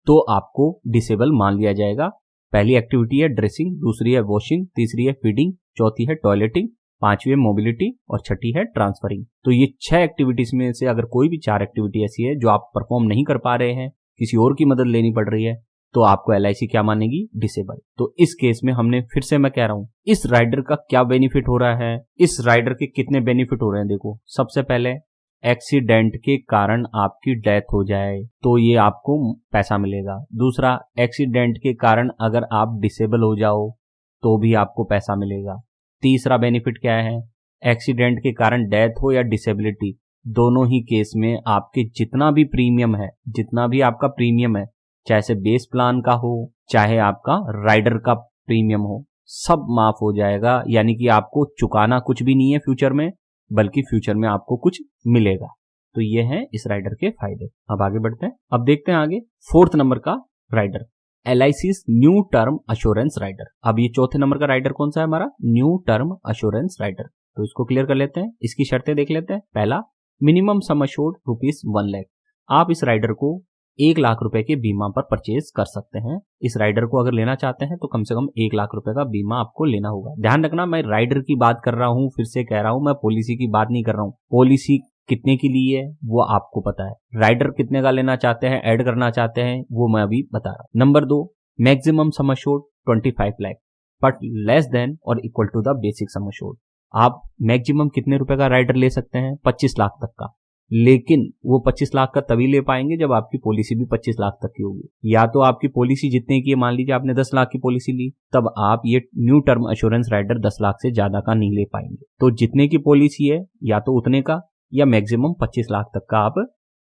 तो आपको डिसेबल मान लिया जाएगा। पहली एक्टिविटी है ड्रेसिंग, दूसरी है वॉशिंग, तीसरी है फीडिंग, चौथी है टॉयलेटिंग, पांचवी है मोबिलिटी और छठी है ट्रांसफरिंग। तो ये 6 एक्टिविटीज में से अगर कोई भी 4 एक्टिविटी ऐसी है जो आप परफॉर्म नहीं कर पा रहे हैं किसी और की मदद लेनी पड़ रही है, तो आपको LIC क्या मानेगी, डिसेबल। तो इस केस में हमने फिर से मैं कह रहा हूं, इस राइडर का क्या बेनिफिट हो रहा है, इस राइडर के कितने बेनिफिट हो रहे हैं। देखो, सबसे पहले एक्सीडेंट के कारण आपकी डेथ हो जाए तो ये आपको पैसा मिलेगा। दूसरा, एक्सीडेंट के कारण अगर आप डिसेबल हो जाओ तो भी आपको पैसा मिलेगा। तीसरा बेनिफिट क्या है, एक्सीडेंट के कारण डेथ हो या डिसेबिलिटी, दोनों ही केस में आपके जितना भी प्रीमियम है, जितना भी आपका प्रीमियम है, चाहे से बेस प्लान का हो चाहे आपका राइडर का प्रीमियम हो, सब माफ हो जाएगा। यानी कि आपको चुकाना कुछ भी नहीं है फ्यूचर में, बल्कि फ्यूचर में आपको कुछ मिलेगा। तो ये है इस राइडर के फायदे। अब आगे बढ़ते हैं, अब देखते हैं आगे 4th नंबर का rider, LIC's new term assurance rider. अब ये 4th नंबर का राइडर कौन सा है हमारा, न्यू टर्म अश्योरेंस राइडर। तो इसको क्लियर कर लेते हैं, इसकी शर्तें देख लेते हैं। पहला, मिनिमम सम अश्योर्ड ₹1 लाख। आप इस राइडर को 1 लाख रुपए के बीमा पर परचेज कर सकते हैं। इस राइडर को अगर लेना चाहते हैं तो कम से कम 1 लाख रुपए का बीमा आपको लेना होगा। ध्यान रखना, मैं राइडर की बात कर रहा हूं, फिर से कह रहा हूं, मैं पॉलिसी की बात नहीं कर रहा हूं। पॉलिसी कितने की ली है वो आपको पता है, राइडर कितने का लेना चाहते हैं, ऐड करना चाहते हैं, वो मैं अभी बता रहा हूं। Number 2, maximum sum assured 25 lakh but less than और equal to the basic sum assured. आप मैक्सिमम कितने रुपए का राइडर ले सकते हैं, 25 लाख तक का, लेकिन वो 25 लाख का तभी ले पाएंगे जब आपकी पॉलिसी भी 25 लाख तक की होगी। या तो आपकी पॉलिसी जितने की है, मान लीजिए आपने 10 लाख की पॉलिसी ली, तब आप ये new term assurance rider 10 lakh से ज्यादा का नहीं ले पाएंगे। तो जितने की पॉलिसी है या तो उतने का या मैक्सिमम 25 लाख तक का आप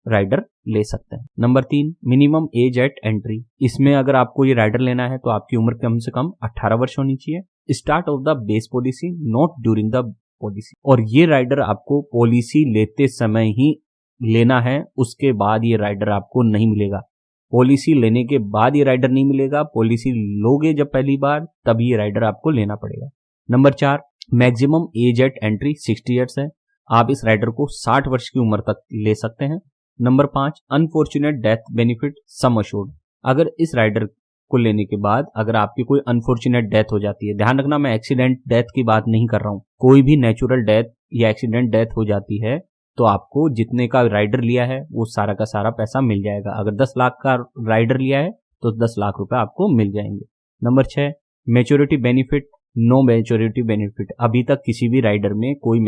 राइडर ले सकते हैं। Number 3, minimum age eight entry. इसमें अगर आपको ये राइडर लेना है तो आपकी उम्र कम से कम 18 वर्ष होनी चाहिए। Start of the base policy not during the policy. और ये राइडर आपको पॉलिसी लेते समय ही लेना है, उसके बाद ये राइडर आपको नहीं मिलेगा। पॉलिसी लेने के बाद ये राइडर नहीं मिलेगा, पॉलिसी लोगे जब पहली बार तब ये राइडर आपको लेना पड़ेगा। Number 4, maximum age eight entry 60 years है। आप इस राइडर को 60 वर्ष की उम्र तक ले सकते हैं। Number 5, unfortunate death benefit sum assured. अगर इस राइडर को लेने के बाद अगर आपकी कोई अनफॉर्चुनेट डेथ हो जाती है, ध्यान रखना मैं एक्सीडेंट डेथ की बात नहीं कर रहा हूं, कोई भी नेचुरल डेथ या एक्सीडेंट डेथ हो जाती है तो आपको जितने का राइडर लिया है वो सारा का सारा पैसा मिल जाएगा। अगर 10 लाख का राइडर लिया है तो 10 लाख रुपए आपको मिल जाएंगे। Number 6, maturity benefit no maturity benefit. अभी तक किसी भी राइडर में कोई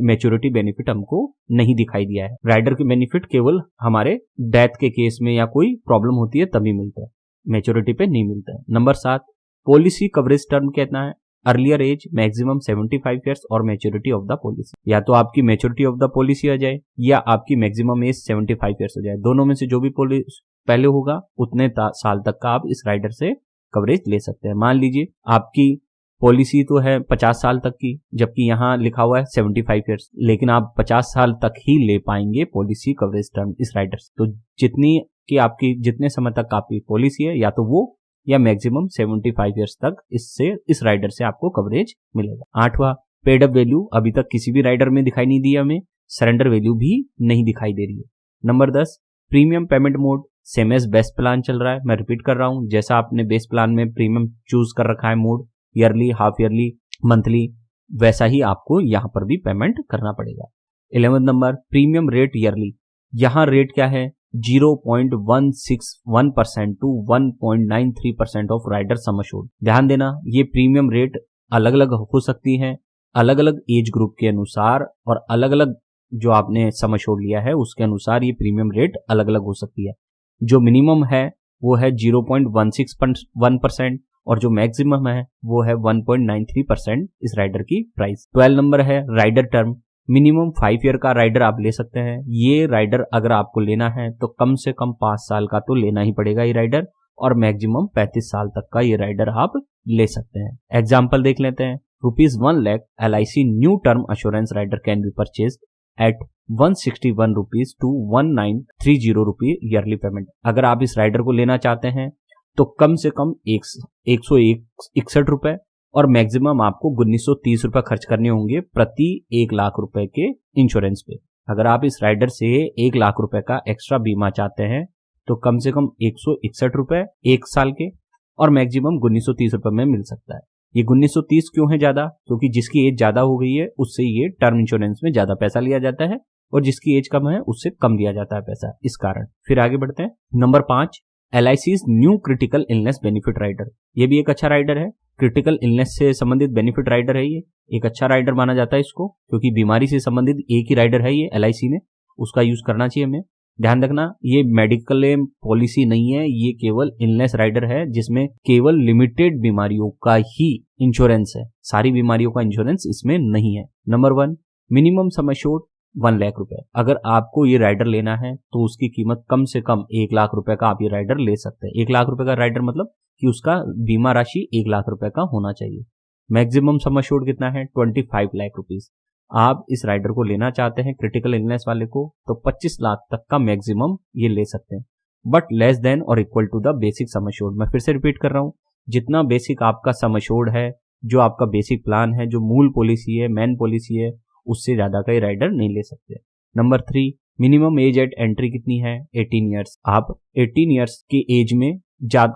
मैच्योरिटी बेनिफिट हमको नहीं दिखाई दिया है। राइडर के बेनिफिट केवल हमारे डेथ के केस में या कोई प्रॉब्लम होती है तभी मिलता है, मैच्योरिटी पे नहीं मिलता है। नंबर 7, पॉलिसी कवरेज टर्म कहना है अर्लियर एज मैक्सिमम 75 ईयर्स और मैच्योरिटी ऑफ द पॉलिसी। या तो आपकी मैच्योरिटी ऑफ द पॉलिसी आ जाए या आपकी मैक्सिमम एज 75 ईयर्स हो जाए, दोनों में से जो भी पहले होगा उतने साल तक का आप इस राइडर से कवरेज ले सकते हैं। मान लीजिए आपकी पॉलिसी तो है 50 साल तक की, जबकि यहाँ लिखा हुआ है 75 ईयर्स, लेकिन आप 50 साल तक ही ले पाएंगे पॉलिसी कवरेज टर्म इस राइडर से। तो जितनी कि आपकी जितने समय तक आपकी पॉलिसी है या तो वो या मैक्सिमम 75 ईयर्स तक इस राइडर से आपको कवरेज मिलेगा। 8वां, पेड अप वैल्यू अभी तक किसी भी राइडर में दिखाई नहीं दी हमें, सरेंडर वैल्यू भी नहीं दिखाई दे रही है। Number 10, premium payment mode same as best plan चल रहा है। मैं रिपीट कर रहा हूं, जैसा आपने बेस प्लान में प्रीमियम चूज कर रखा है mode, yearly, half yearly, monthly, वैसा ही आपको यहां पर भी पेमेंट करना पड़ेगा। 11 नंबर, प्रीमियम रेट ईयरली। यहां रेट क्या है, 0.161% to 1.93% of rider sum assured. ध्यान देना, ये प्रीमियम रेट अलग अलग हो सकती है, अलग अलग एज ग्रुप के अनुसार और अलग अलग जो आपने सम अश्योर्ड लिया है उसके अनुसार ये प्रीमियम रेट अलग अलग हो सकती है। जो मिनिमम है वो है 0.161% और जो मैक्सिमम है वो है 1.93% इस राइडर की प्राइस। 12 नंबर है राइडर टर्म। मिनिमम 5 ईयर का राइडर आप ले सकते हैं। ये राइडर अगर आपको लेना है तो कम से कम 5 साल का तो लेना ही पड़ेगा ये राइडर, और मैक्सिमम 35 साल तक का ये राइडर आप ले सकते हैं। एग्जाम्पल देख लेते हैं। ₹1 lakh LIC new term assurance rider can be purchase at 161 rupees to 1930 rupee yearly payment. अगर आप इस राइडर को लेना चाहते हैं तो कम से कम 161 रुपए और मैक्सिमम आपको 1930 रुपए खर्च करने होंगे प्रति 1 लाख रुपए के इंश्योरेंस पे। अगर आप इस राइडर से 1 लाख रुपए का एक्स्ट्रा बीमा चाहते हैं तो कम से कम 161 रुपए 1 साल के और मैक्सिमम 1930 रुपए में मिल सकता है। ये 1930 क्यों है ज्यादा, क्योंकि जिसकी एज ज्यादा हो गई है उससे ये टर्म इंश्योरेंस में ज्यादा पैसा लिया जाता है और जिसकी एज कम है उससे कम दिया जाता है पैसा इस कारण। फिर आगे बढ़ते हैं। Number 5, LIC's new critical illness benefit rider. ये भी एक अच्छा राइडर है, क्रिटिकल इलनेस से संबंधित बेनिफिट राइडर है। ये एक अच्छा राइडर माना जाता है इसको, क्योंकि बीमारी से संबंधित एक ही राइडर है ये LIC में, उसका यूज करना चाहिए हमें। ध्यान रखना, ये मेडिकल पॉलिसी नहीं है, ये केवल इलनेस राइडर है जिसमें केवल लिमिटेड बीमारियों का ही इंश्योरेंस है, सारी बीमारियों का इंश्योरेंस इसमें नहीं है। Number 1, minimum sum assured 1 lakh रुपए। अगर आपको ये राइडर लेना है तो उसकी कीमत कम से कम 1 लाख रुपए का आप ये राइडर ले सकते हैं। 1 लाख रुपए का राइडर मतलब कि उसका बीमा राशि 1 लाख रुपए का होना चाहिए। मैक्सिमम सम एश्योर्ड कितना है? 25 लाख रुपीज। आप इस राइडर को लेना चाहते हैं क्रिटिकल इलनेस वाले को तो 25 लाख तक का मैक्सिमम ये ले सकते हैं, बट लेस देन और equal to the basic sum assured. मैं फिर से रिपीट कर रहा हूं, जितना बेसिक आपका सम एश्योर्ड है, जो आपका बेसिक प्लान है, जो मूल पॉलिसी है, मेन पॉलिसी है, उससे ज्यादा का राइडर नहीं ले सकते। Number 3, minimum age eight entry कितनी है? 18 ईयर्स। आप 18 ईयर्स की एज में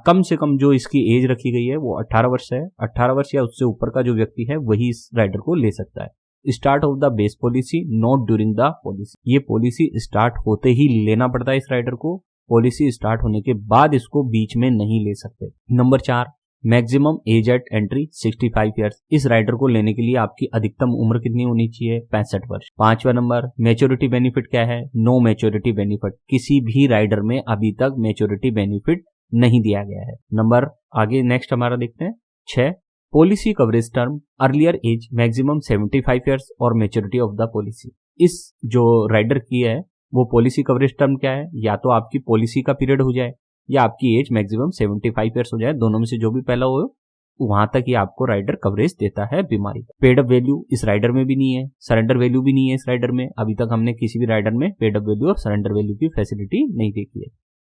कम से कम जो इसकी एज रखी गई है वो 18 वर्ष है। 18 वर्ष या उससे ऊपर का जो व्यक्ति है वही इस राइडर को ले सकता है। Start of the base policy not during the policy. ये पॉलिसी स्टार्ट होते ही लेना पड़ता है इस राइडर को, पॉलिसी स्टार्ट होने के बाद इसको बीच में नहीं ले सकते। Number 4, maximum age eight entry 65 years. इस राइडर को लेने के लिए आपकी अधिकतम उम्र कितनी होनी चाहिए? 65 वर्ष। 5वां नंबर, मैच्योरिटी बेनिफिट क्या है? No maturity benefit. किसी भी राइडर में अभी तक मैच्योरिटी बेनिफिट नहीं दिया गया है। नंबर आगे नेक्स्ट हमारा देखते हैं 6, policy coverage term earlier as maximum 75 years और मैच्योरिटी ऑफ द पॉलिसी। इस जो राइडर की है वो पॉलिसी कवरेज टर्म क्या है? या तो आपकी पॉलिसी का पीरियड हो जाए या आपकी एज मैक्सिमम 75 ईयर्स हो जाए, दोनों में से जो भी पहला हो वहां तक ही आपको राइडर कवरेज देता है बीमारी। पेड अप वैल्यू इस राइडर में भी नहीं है, सरेंडर वैल्यू भी नहीं है इस राइडर में। अभी तक हमने किसी भी राइडर में पेड अप वैल्यू और सरेंडर वैल्यू की फैसिलिटी नहीं देखी है।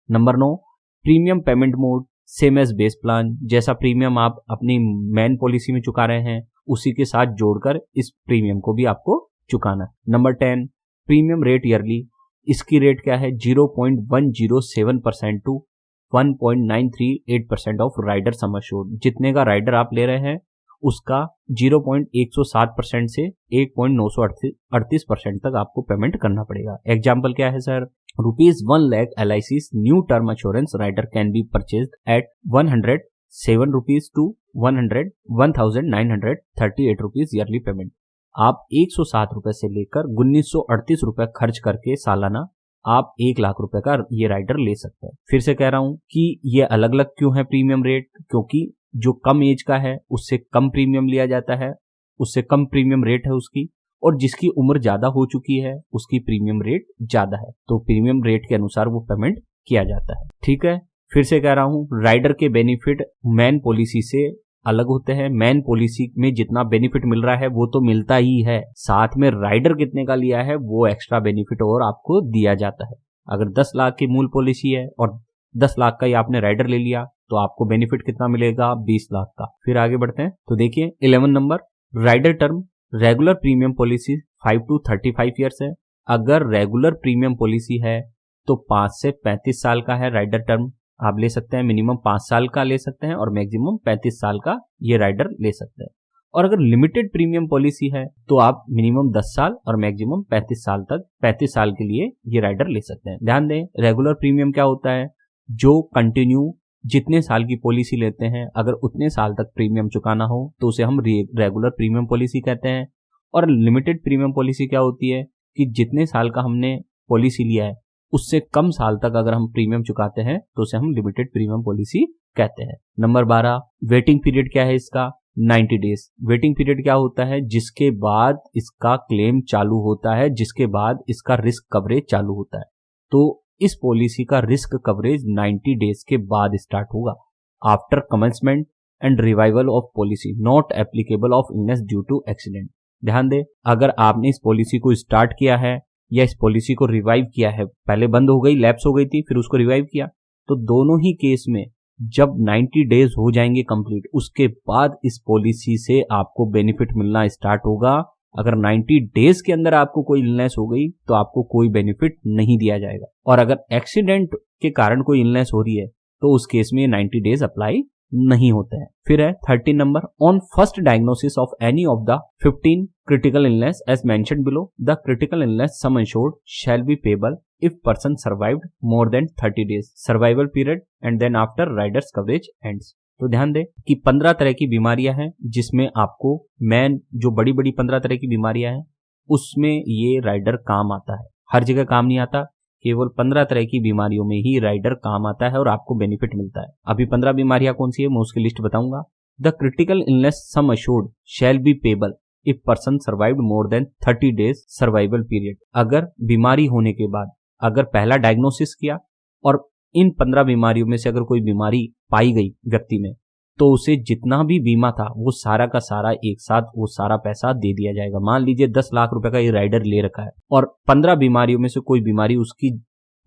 Number 9, premium payment mode same as base plan. जैसा प्रीमियम आप अपनी मेन पॉलिसी में चुका रहे हैं उसी के साथ जोड़कर इस प्रीमियम को भी आपको चुकाना। Number 10, premium rate yearly. इसकी रेट क्या है? 0.107% to 1.938% of rider sum assured. जितने का राइडर आप ले रहे हैं उसका 0.107% से 1.938% तक आपको पेमेंट करना पड़ेगा। एग्जाम्पल क्या है sir? ₹1 lakh LIC's new term insurance rider can be purchased at 107 rupees to 1,938 rupees yearly payment. आप 107 रुपए से लेकर 1938 रुपए खर्च करके सालाना आप 1 लाख रुपए का ये राइडर ले सकते हैं। फिर से कह रहा हूं कि ये अलग अलग क्यों है प्रीमियम रेट, क्योंकि जो कम एज का है उससे कम प्रीमियम लिया जाता है, उससे कम प्रीमियम रेट है उसकी, और जिसकी उम्र ज्यादा हो चुकी है उसकी प्रीमियम रेट ज्यादा है, तो प्रीमियम रेट के अनुसार वो पेमेंट किया जाता है। ठीक है, फिर से कह रहा हूं, राइडर के बेनिफिट मैन पॉलिसी से अलग होते हैं। मैन पॉलिसी में जितना बेनिफिट मिल रहा है वो तो मिलता ही है, साथ में राइडर कितने का लिया है वो एक्स्ट्रा बेनिफिट और आपको दिया जाता है। अगर 10 लाख की मूल पॉलिसी है और 10 लाख का ही आपने राइडर ले लिया तो आपको बेनिफिट कितना मिलेगा? 20 लाख का। फिर आगे बढ़ते हैं तो देखिए 11 number, rider term regular premium policy 5 to 35 years है। अगर रेगुलर प्रीमियम पॉलिसी है तो 5 से 35 साल का है राइडर टर्म, आप ले सकते हैं। मिनिमम 5 साल का ले सकते हैं और मैक्सिमम 35 साल का ये राइडर ले सकते हैं। और अगर लिमिटेड प्रीमियम पॉलिसी है तो आप मिनिमम 10 साल और मैक्सिमम 35 साल तक 35 साल के लिए ये राइडर ले सकते हैं। ध्यान दें, रेगुलर प्रीमियम क्या होता है? जो कंटिन्यू जितने साल की पॉलिसी लेते हैं अगर उतने साल तक प्रीमियम चुकाना हो तो उसे हम रेगुलर प्रीमियम पॉलिसी कहते हैं। और लिमिटेड प्रीमियम पॉलिसी क्या होती है कि जितने साल का हमने पॉलिसी लिया है उससे कम साल तक अगर हम प्रीमियम चुकाते हैं तो उसे हम लिमिटेड प्रीमियम पॉलिसी कहते हैं। नंबर 12, वेटिंग पीरियड क्या है इसका? 90 डेज। वेटिंग पीरियड क्या होता है? जिसके बाद इसका क्लेम चालू होता है, जिसके बाद इसका रिस्क कवरेज चालू होता है। तो इस पॉलिसी का रिस्क कवरेज 90 डेज के बाद स्टार्ट होगा। After commencement and revival of policy not applicable of illness due to accident. ध्यान दे, अगर आपने इस पॉलिसी को स्टार्ट किया है या इस पॉलिसी को रिवाइव किया है, पहले बंद हो गई, लैप्स हो गई थी, फिर उसको रिवाइव किया, तो दोनों ही केस में जब 90 डेज हो जाएंगे कंप्लीट उसके बाद इस पॉलिसी से आपको बेनिफिट मिलना स्टार्ट होगा। अगर 90 डेज के अंदर आपको कोई इलनेस हो गई तो आपको कोई बेनिफिट नहीं दिया जाएगा। और अगर एक्सीडेंट के कारण कोई इलनेस हो रही है तो उस केस में 90 डेज अप्लाई नहीं होते हैं। फिर है 13 number, on first diagnosis of any of the 15 critical illness as mentioned below, the critical illness sum assured shall be payable if person survived more than 30 days survival period and then after rider's coverage ends। तो ध्यान दें कि 15 तरह की बीमारियां हैं जिसमें आपको मेन जो बड़ी बड़ी 15 तरह की बीमारियां हैं उसमें ये राइडर काम आता है। हर जगह काम नहीं आता, केवल 15 तरह की बीमारियों में ही राइडर काम आता है और आपको बेनिफिट मिलता है। अभी 15 बीमारियां कौन सी है मैं उसकी लिस्ट बताऊंगा। The critical illness sum assured shall be payable if person survived more than 30 days survival period. अगर बीमारी होने के बाद अगर पहला डायग्नोसिस किया और इन 15 बीमारियों में से अगर कोई बीमारी पाई गई व्यक्ति में तो उसे जितना भी बीमा था वो सारा का सारा एक साथ वो सारा पैसा दे दिया जाएगा। मान लीजिए 10 लाख रुपए का ये राइडर ले रखा है और 15 बीमारियों में से कोई बीमारी उसकी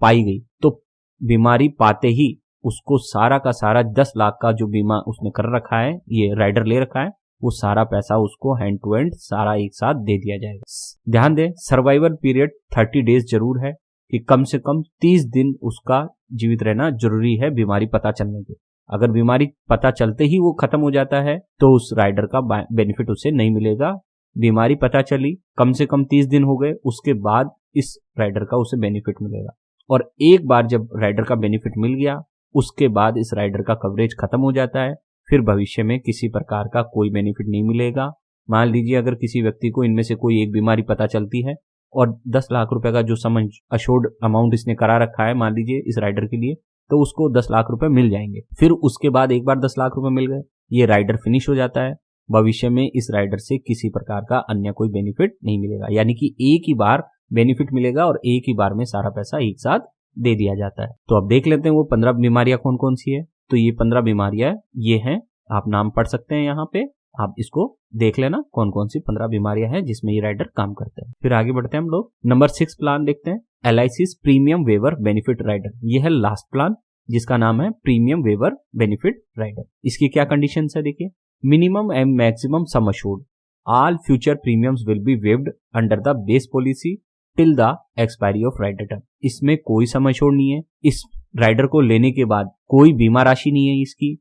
पाई गई तो बीमारी पाते ही उसको सारा का सारा 10 लाख का जो बीमा उसने कर रखा है ये राइडर ले रखा है वो सारा पैसा उसको हैंड टू हैंड सारा एक साथ दे दिया जाएगा। ध्यान दें सर्वाइवल पीरियड 30 डेज जरूर है कि कम से कम 30 दिन उसका जीवित रहना जरूरी है बीमारी पता चलने के। अगर बीमारी पता चलते ही वो खत्म हो जाता है तो उस राइडर का बेनिफिट उसे नहीं मिलेगा। बीमारी पता चली कम से कम 30 दिन हो गए उसके बाद इस राइडर का उसे बेनिफिट मिलेगा। और एक बार जब राइडर का बेनिफिट मिल गया उसके बाद इस राइडर का कवरेज खत्म हो जाता है, फिर भविष्य में किसी प्रकार का कोई बेनिफिट नहीं मिलेगा। मान लीजिए अगर किसी व्यक्ति को इनमें से कोई एक बीमारी पता चलती है और 10 लाख रुपए का जो सम अश्योर्ड अमाउंट इसने करा रखा है मान लीजिए इस राइडर के लिए तो उसको 10 लाख रुपए मिल जाएंगे। फिर उसके बाद एक बार 10 लाख रुपए मिल गए ये राइडर फिनिश हो जाता है। भविष्य में इस राइडर से किसी प्रकार का अन्य कोई बेनिफिट नहीं मिलेगा, यानी कि एक ही बार बेनिफिट मिलेगा और एक ही बार में सारा पैसा एक साथ दे दिया जाता है। तो अब देख लेते हैं वो 15 बीमारियां कौन कौन सी है। तो ये 15 बीमारियां ये हैं, आप नाम पढ़ सकते हैं यहाँ पे, आप इसको देख लेना कौन कौन सी 15 बीमारियां हैं जिसमें ये राइडर काम करते हैं। फिर आगे बढ़ते हैं हम लोग नंबर 6 प्लान देखते हैं, LIC's premium waiver benefit rider. यह है लास्ट प्लान जिसका नाम है प्रीमियम वेवर बेनिफिट राइडर। इसकी क्या कंडीशंस है देखिए, minimum and maximum sum assured, all future premiums will be waived under the base policy till the expiry of rider term. इसमें कोई सम अश्योर्ड नहीं है, इस राइडर को लेने के बाद कोई बीमा राशि नहीं है इसकी।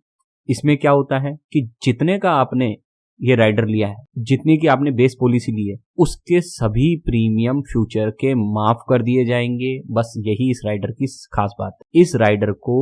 इसमें क्या होता है कि जितने का आपने ये राइडर लिया है, जितनी की आपने बेस पॉलिसी ली है, उसके सभी प्रीमियम फ्यूचर के माफ कर दिए जाएंगे। बस यही इस राइडर की खास बात है। इस राइडर को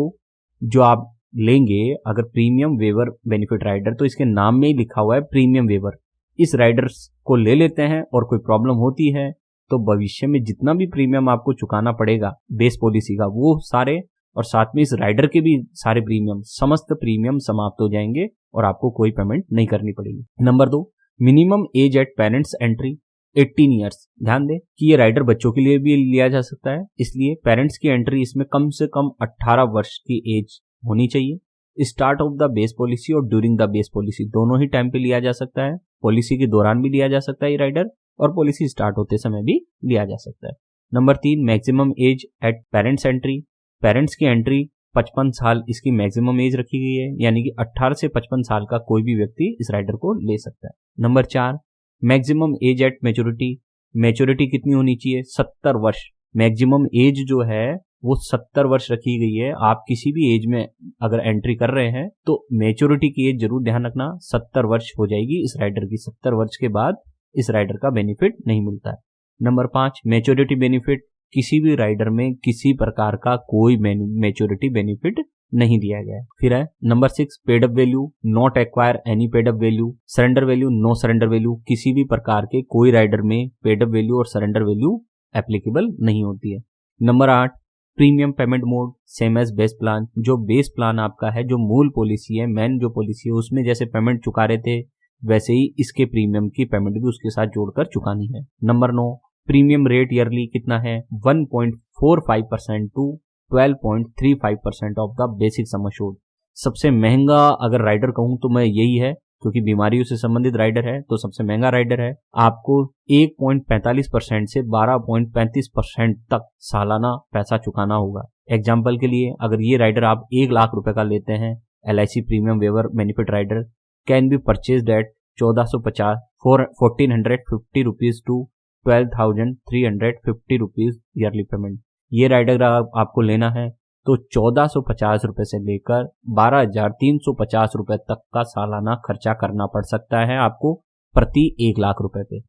जो आप लेंगे अगर प्रीमियम वेवर बेनिफिट राइडर, तो इसके नाम में ही लिखा हुआ है प्रीमियम वेवर। इस राइडर को ले लेते हैं और कोई प्रॉब्लम होती है तो भविष्य में जितना भी प्रीमियम आपको चुकाना पड़ेगा बेस पॉलिसी का वो सारे, और साथ में इस राइडर के भी सारे प्रीमियम, समस्त प्रीमियम समाप्त हो जाएंगे और आपको कोई पेमेंट नहीं करनी पड़ेगी। Number 2, minimum age at parents entry 18 years. ध्यान दें कि ये राइडर बच्चों के लिए भी लिया जा सकता है, इसलिए पेरेंट्स की एंट्री इसमें कम से कम 18 वर्ष की एज होनी चाहिए। Start of the base policy और ड्यूरिंग द बेस पॉलिसी दोनों ही टाइम पे लिया जा सकता है। पॉलिसी के दौरान भी लिया जा सकता है ये राइडर और पॉलिसी स्टार्ट होते समय भी लिया जा सकता है। Number 3, maximum age at parents entry. Parents की एंट्री 55 साल इसकी मैक्सिमम एज रखी गई है, यानी कि 18 से 55 साल का कोई भी व्यक्ति इस राइडर को ले सकता है। Number 4, maximum age at maturity. Maturity कितनी होनी चाहिए? 70 वर्ष। मैक्सिमम एज जो है वो 70 वर्ष रखी गई है। आप किसी भी एज में अगर एंट्री कर रहे हैं तो मैच्योरिटी की एज जरूर ध्यान रखना, 70 वर्ष हो जाएगी इस राइडर की। 70 वर्ष के बाद इस राइडर का बेनिफिट नहीं मिलता है। Number 5, maturity benefit. किसी भी राइडर में किसी प्रकार का कोई मैच्योरिटी बेनिफिट नहीं दिया गया है। फिर है number 6, paid up value, not acquire any paid up value, surrender value, no surrender value. किसी भी प्रकार के कोई राइडर में पेड अप वैल्यू और सरेंडर वैल्यू एप्लीकेबल नहीं होती है। Number 8, premium payment mode same as base plan. जो बेस प्लान आपका है, जो मूल पॉलिसी है, मेन जो पॉलिसी है, उसमें जैसे पेमेंट चुका रहे थे वैसे ही इसके प्रीमियम की पेमेंट भी उसके साथ जोड़कर चुकानी है। नंबर 9, प्रीमियम रेट ईयरली कितना है? 1.45% to 12.35% of the basic sum assured. सबसे महंगा अगर राइडर कहूं तो मैं यही है, क्योंकि बीमारियों से संबंधित राइडर है तो सबसे महंगा राइडर है। आपको 1.45% से 12.35% तक सालाना पैसा चुकाना होगा। एग्जाम्पल के लिए अगर ये राइडर आप 1 लाख रुपए का लेते हैं, LIC premium waiver benefit rider can be purchased at 1450 1450 rupees to 12,350 rupees yearly payment. ये राइडर आपको लेना है तो 1450 रुपए से लेकर 12,350 रुपए तक का सालाना खर्चा करना पड़ सकता है आपको प्रति 1 लाख रुपए पे।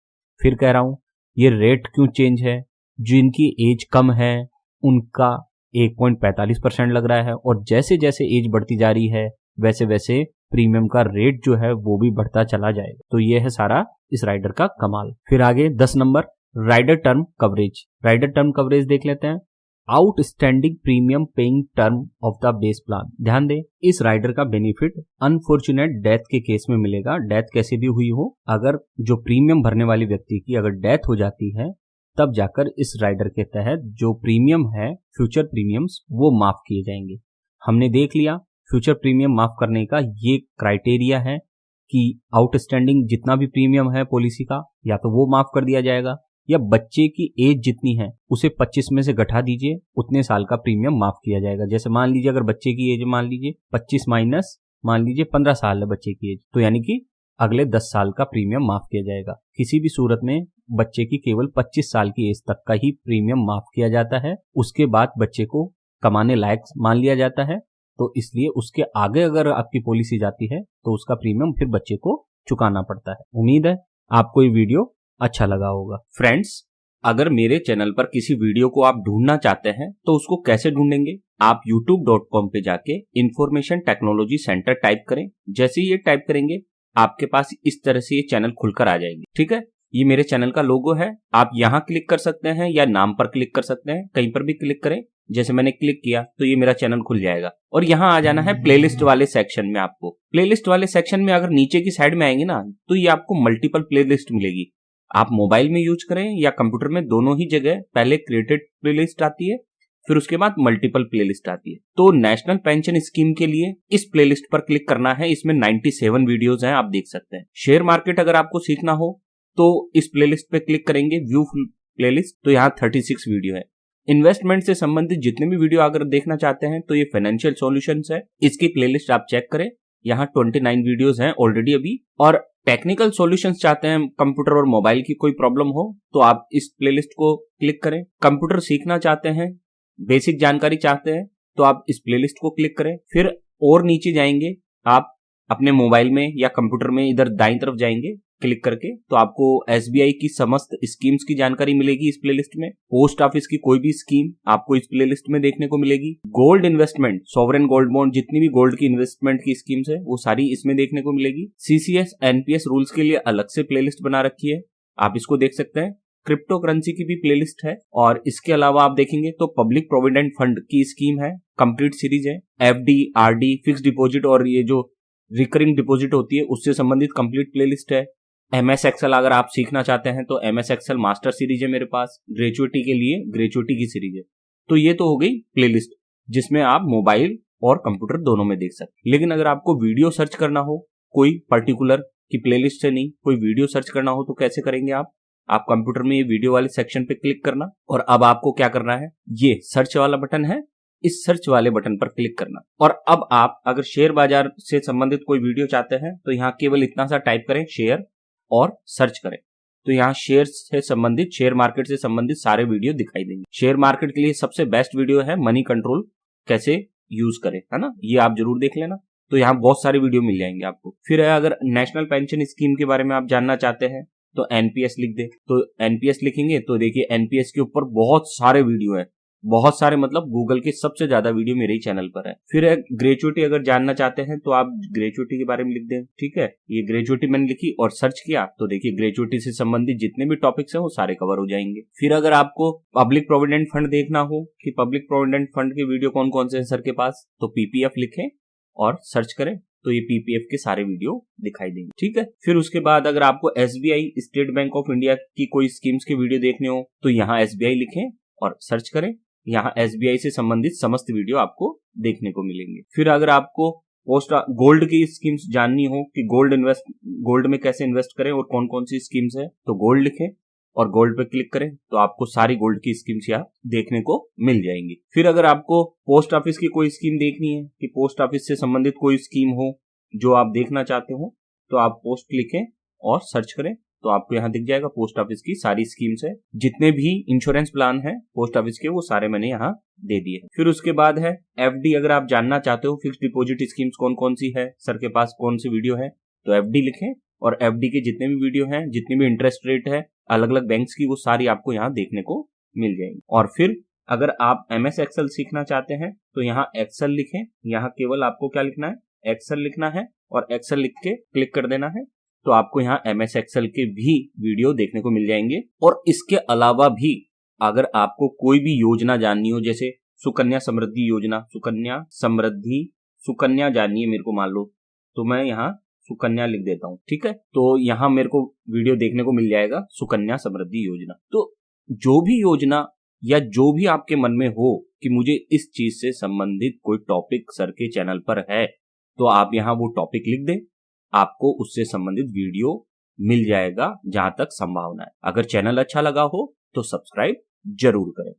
फिर कह रहा हूं ये रेट क्यों चेंज है, जिनकी एज कम है उनका 1.45% लग रहा है, और जैसे जैसे एज बढ़ती जा रही है वैसे वैसे प्रीमियम का रेट जो है वो भी बढ़ता चला जाएगा। तो ये है सारा इस राइडर का कमाल। फिर आगे 10 number rider term coverage. Rider term coverage देख लेते हैं। Outstanding premium paying term of the base plan. ध्यान दें, इस राइडर का बेनिफिट अनफॉर्चुनेट डेथ के केस में मिलेगा। डेथ कैसे भी हुई हो, अगर जो प्रीमियम भरने वाली व्यक्ति की अगर डेथ हो जाती है तब जाकर इस राइडर के तहत जो प्रीमियम है, फ्यूचर प्रीमियम्स, वो माफ किए जाएंगे। हमने देख लिया फ्यूचर प्रीमियम माफ करने का ये क्राइटेरिया है कि आउटस्टैंडिंग जितना भी प्रीमियम है पॉलिसी का, या तो वो माफ कर दिया जाएगा, या बच्चे की एज जितनी है उसे 25 में से घटा दीजिए, उतने साल का प्रीमियम माफ किया जाएगा। जैसे मान लीजिए अगर बच्चे की एज मान लीजिए 25 माइनस मान लीजिए 15 साल है बच्चे की एज, तो यानी कि अगले 10 साल का प्रीमियम माफ किया जाएगा। किसी भी सूरत में बच्चे की केवल 25 साल की एज तक का ही प्रीमियम माफ किया जाता है, उसके बाद बच्चे को कमाने लायक मान लिया जाता है। तो इसलिए उसके आगे अगर आपकी पॉलिसी जाती है तो उसका प्रीमियम फिर बच्चे को चुकाना पड़ता है। उम्मीद है आपको ये वीडियो अच्छा लगा होगा। फ्रेंड्स, अगर मेरे चैनल पर किसी वीडियो को आप ढूंढना चाहते हैं तो उसको कैसे ढूंढेंगे? आप youtube.com पे जाके इंफॉर्मेशन टेक्नोलॉजी सेंटर टाइप करें। जैसे ही ये टाइप करेंगे आपके पास इस तरह से ये चैनल खुलकर आ जाएगी। ठीक है, ये मेरे चैनल का लोगो है। आप यहाँ क्लिक कर सकते हैं या नाम पर क्लिक कर सकते हैं, कहीं पर भी क्लिक करें। जैसे मैंने क्लिक किया तो ये मेरा चैनल खुल जाएगा और यहाँ आ जाना है प्लेलिस्ट वाले सेक्शन में। आपको प्लेलिस्ट वाले सेक्शन में अगर नीचे की साइड में आएंगे ना तो ये आपको मल्टीपल प्लेलिस्ट मिलेगी। आप मोबाइल में यूज करें या कंप्यूटर में, दोनों ही जगह पहले क्रिएटेड प्लेलिस्ट आती है, फिर उसके बाद मल्टीपल प्लेलिस्ट आती है। तो नेशनल पेंशन स्कीम के लिए इस प्लेलिस्ट पर क्लिक करना है। इसमें 97 वीडियोस हैं, आप देख सकते हैं। शेयर मार्केट अगर आपको सीखना हो तो इस प्लेलिस्ट पे क्लिक करेंगे, व्यू प्लेलिस्ट, तो यहाँ 36 वीडियो है। इन्वेस्टमेंट से संबंधित जितने भी वीडियो अगर देखना चाहते हैं तो ये फाइनेंशियल सॉल्यूशंस है, इसकी प्लेलिस्ट आप चेक करें। यहाँ 29 वीडियोस हैं ऑलरेडी अभी। और टेक्निकल सॉल्यूशंस चाहते हैं, कंप्यूटर और मोबाइल की कोई प्रॉब्लम हो तो आप इस प्लेलिस्ट को क्लिक करें। कंप्यूटर सीखना चाहते हैं, बेसिक जानकारी चाहते हैं तो आप इस प्लेलिस्ट को क्लिक करें। फिर और नीचे जाएंगे आप अपने मोबाइल में या कंप्यूटर में, इधर दाईं तरफ जाएंगे क्लिक करके, तो आपको एसबीआई की समस्त स्कीम्स की जानकारी मिलेगी इस प्लेलिस्ट में। पोस्ट ऑफिस की कोई भी स्कीम आपको इस प्लेलिस्ट में देखने को मिलेगी। Gold investment, sovereign gold bond, जितनी भी गोल्ड की इन्वेस्टमेंट की स्कीम्स है वो सारी इसमें देखने को मिलेगी। सीसीएस एनपीएस रूल्स के लिए अलग से प्लेलिस्ट बना रखी है, आप इसको देख सकते हैं। क्रिप्टो करेंसी की भी प्लेलिस्ट है। और इसके अलावा आप देखेंगे तो पब्लिक प्रोविडेंट फंड की स्कीम है, कंप्लीट सीरीज है। एफडी, आरडी, फिक्स डिपॉजिट और ये जो रिकरिंग डिपॉजिट होती है उससे संबंधित कंप्लीट प्लेलिस्ट है। एमएस एक्सेल अगर आप सीखना चाहते हैं तो एमएस एक्सेल मास्टर सीरीज है मेरे पास। ग्रेजुएटी के लिए ग्रेजुएटी की सीरीज है। तो ये तो हो गई प्लेलिस्ट जिसमें आप मोबाइल और कंप्यूटर दोनों में देख सकते हैं। लेकिन अगर आपको वीडियो सर्च करना हो, कोई पर्टिकुलर की प्लेलिस्ट से नहीं, कोई वीडियो सर्च करना हो तो कैसे करेंगे आप कंप्यूटर में ये वीडियो वाले सेक्शन पे क्लिक करना और अब आपको क्या करना है, ये सर्च वाला बटन है, इस सर्च वाले बटन पर क्लिक करना। और अब आप अगर शेयर बाजार से संबंधित कोई वीडियो चाहते हैं तो यहाँ केवल इतना सा टाइप करें, शेयर, और सर्च करें। तो यहाँ शेयर से संबंधित, शेयर मार्केट से संबंधित सारे वीडियो दिखाई देंगे। शेयर मार्केट के लिए सबसे बेस्ट वीडियो है मनी कंट्रोल कैसे यूज करें, है ना, ये आप जरूर देख लेना। तो यहाँ बहुत सारे वीडियो मिल जाएंगे आपको। फिर अगर नेशनल पेंशन स्कीम के बारे में आप जानना चाहते हैं तो एनपीएस लिख दे, तो एनपीएस लिखेंगे तो देखिए एनपीएस के ऊपर बहुत सारे वीडियो है, बहुत सारे, मतलब गूगल के सबसे ज्यादा वीडियो मेरे ही चैनल पर है। फिर ग्रेजुएटी अगर जानना चाहते हैं तो आप ग्रेजुएटी के बारे में लिख दें, ठीक है। ये ग्रेजुएटी मैंने लिखी और सर्च किया तो देखिए ग्रेजुएटी से संबंधित जितने भी टॉपिक्स हैं वो सारे कवर हो जाएंगे। फिर अगर आपको पब्लिक प्रोविडेंट फंड देखना हो कि पब्लिक प्रोविडेंट फंड के वीडियो कौन कौन से हैं सर के पास, तो पीपीएफ लिखें और सर्च करें तो ये पीपीएफ के सारे वीडियो दिखाई देंगे, ठीक है। फिर उसके बाद अगर आपको SBI, state bank of India की कोई स्कीम्स के वीडियो देखने हो तो यहाँ एसबीआई लिखें और सर्च करें, यहाँ एसबीआई से संबंधित समस्त वीडियो आपको देखने को मिलेंगे। फिर अगर आपको गोल्ड की स्कीम्स जाननी हो कि गोल्ड में कैसे इन्वेस्ट करें और कौन कौन सी स्कीम्स है, तो गोल्ड लिखें और गोल्ड पे क्लिक करें तो आपको सारी गोल्ड की स्कीम्स यहाँ देखने को मिल जाएंगी। फिर अगर आपको पोस्ट ऑफिस की कोई स्कीम देखनी है कि पोस्ट ऑफिस से संबंधित कोई स्कीम हो जो आप देखना चाहते हो तो आप पोस्ट लिखें और सर्च करें तो आपको यहाँ दिख जाएगा पोस्ट ऑफिस की सारी स्कीम्स है, जितने भी इंश्योरेंस प्लान है पोस्ट ऑफिस के वो सारे मैंने यहाँ दे दिए। फिर उसके बाद है एफडी। अगर आप जानना चाहते हो फिक्स डिपॉजिट स्कीम्स कौन कौन सी है, सर के पास कौन सी वीडियो है, तो एफडी लिखें और एफडी के जितने भी वीडियो हैं, जितनी भी इंटरेस्ट रेट है अलग अलग बैंक्स की, वो सारी आपको यहाँ देखने को मिल जाएगी। और फिर अगर आप एमएस एक्सेल सीखना चाहते हैं तो यहाँ एक्सेल लिखें, यहाँ केवल आपको क्या लिखना है, एक्सेल लिखना है और एक्सेल लिख के क्लिक कर देना है, तो आपको यहाँ एमएस एक्सेल के भी वीडियो देखने को मिल जाएंगे। और इसके अलावा भी अगर आपको कोई भी योजना जाननी हो, जैसे सुकन्या समृद्धि योजना, सुकन्या जाननी है मेरे को मान लो, तो मैं यहाँ सुकन्या लिख देता हूँ, ठीक है, तो यहाँ मेरे को वीडियो देखने को मिल जाएगा सुकन्या समृद्धि योजना। तो जो भी योजना या जो भी आपके मन में हो कि मुझे इस चीज से संबंधित कोई टॉपिक सर के चैनल पर है, तो आप यहाँ वो टॉपिक लिख दें, आपको उससे संबंधित वीडियो मिल जाएगा जहां तक संभावना है। अगर चैनल अच्छा लगा हो तो सब्सक्राइब जरूर करें।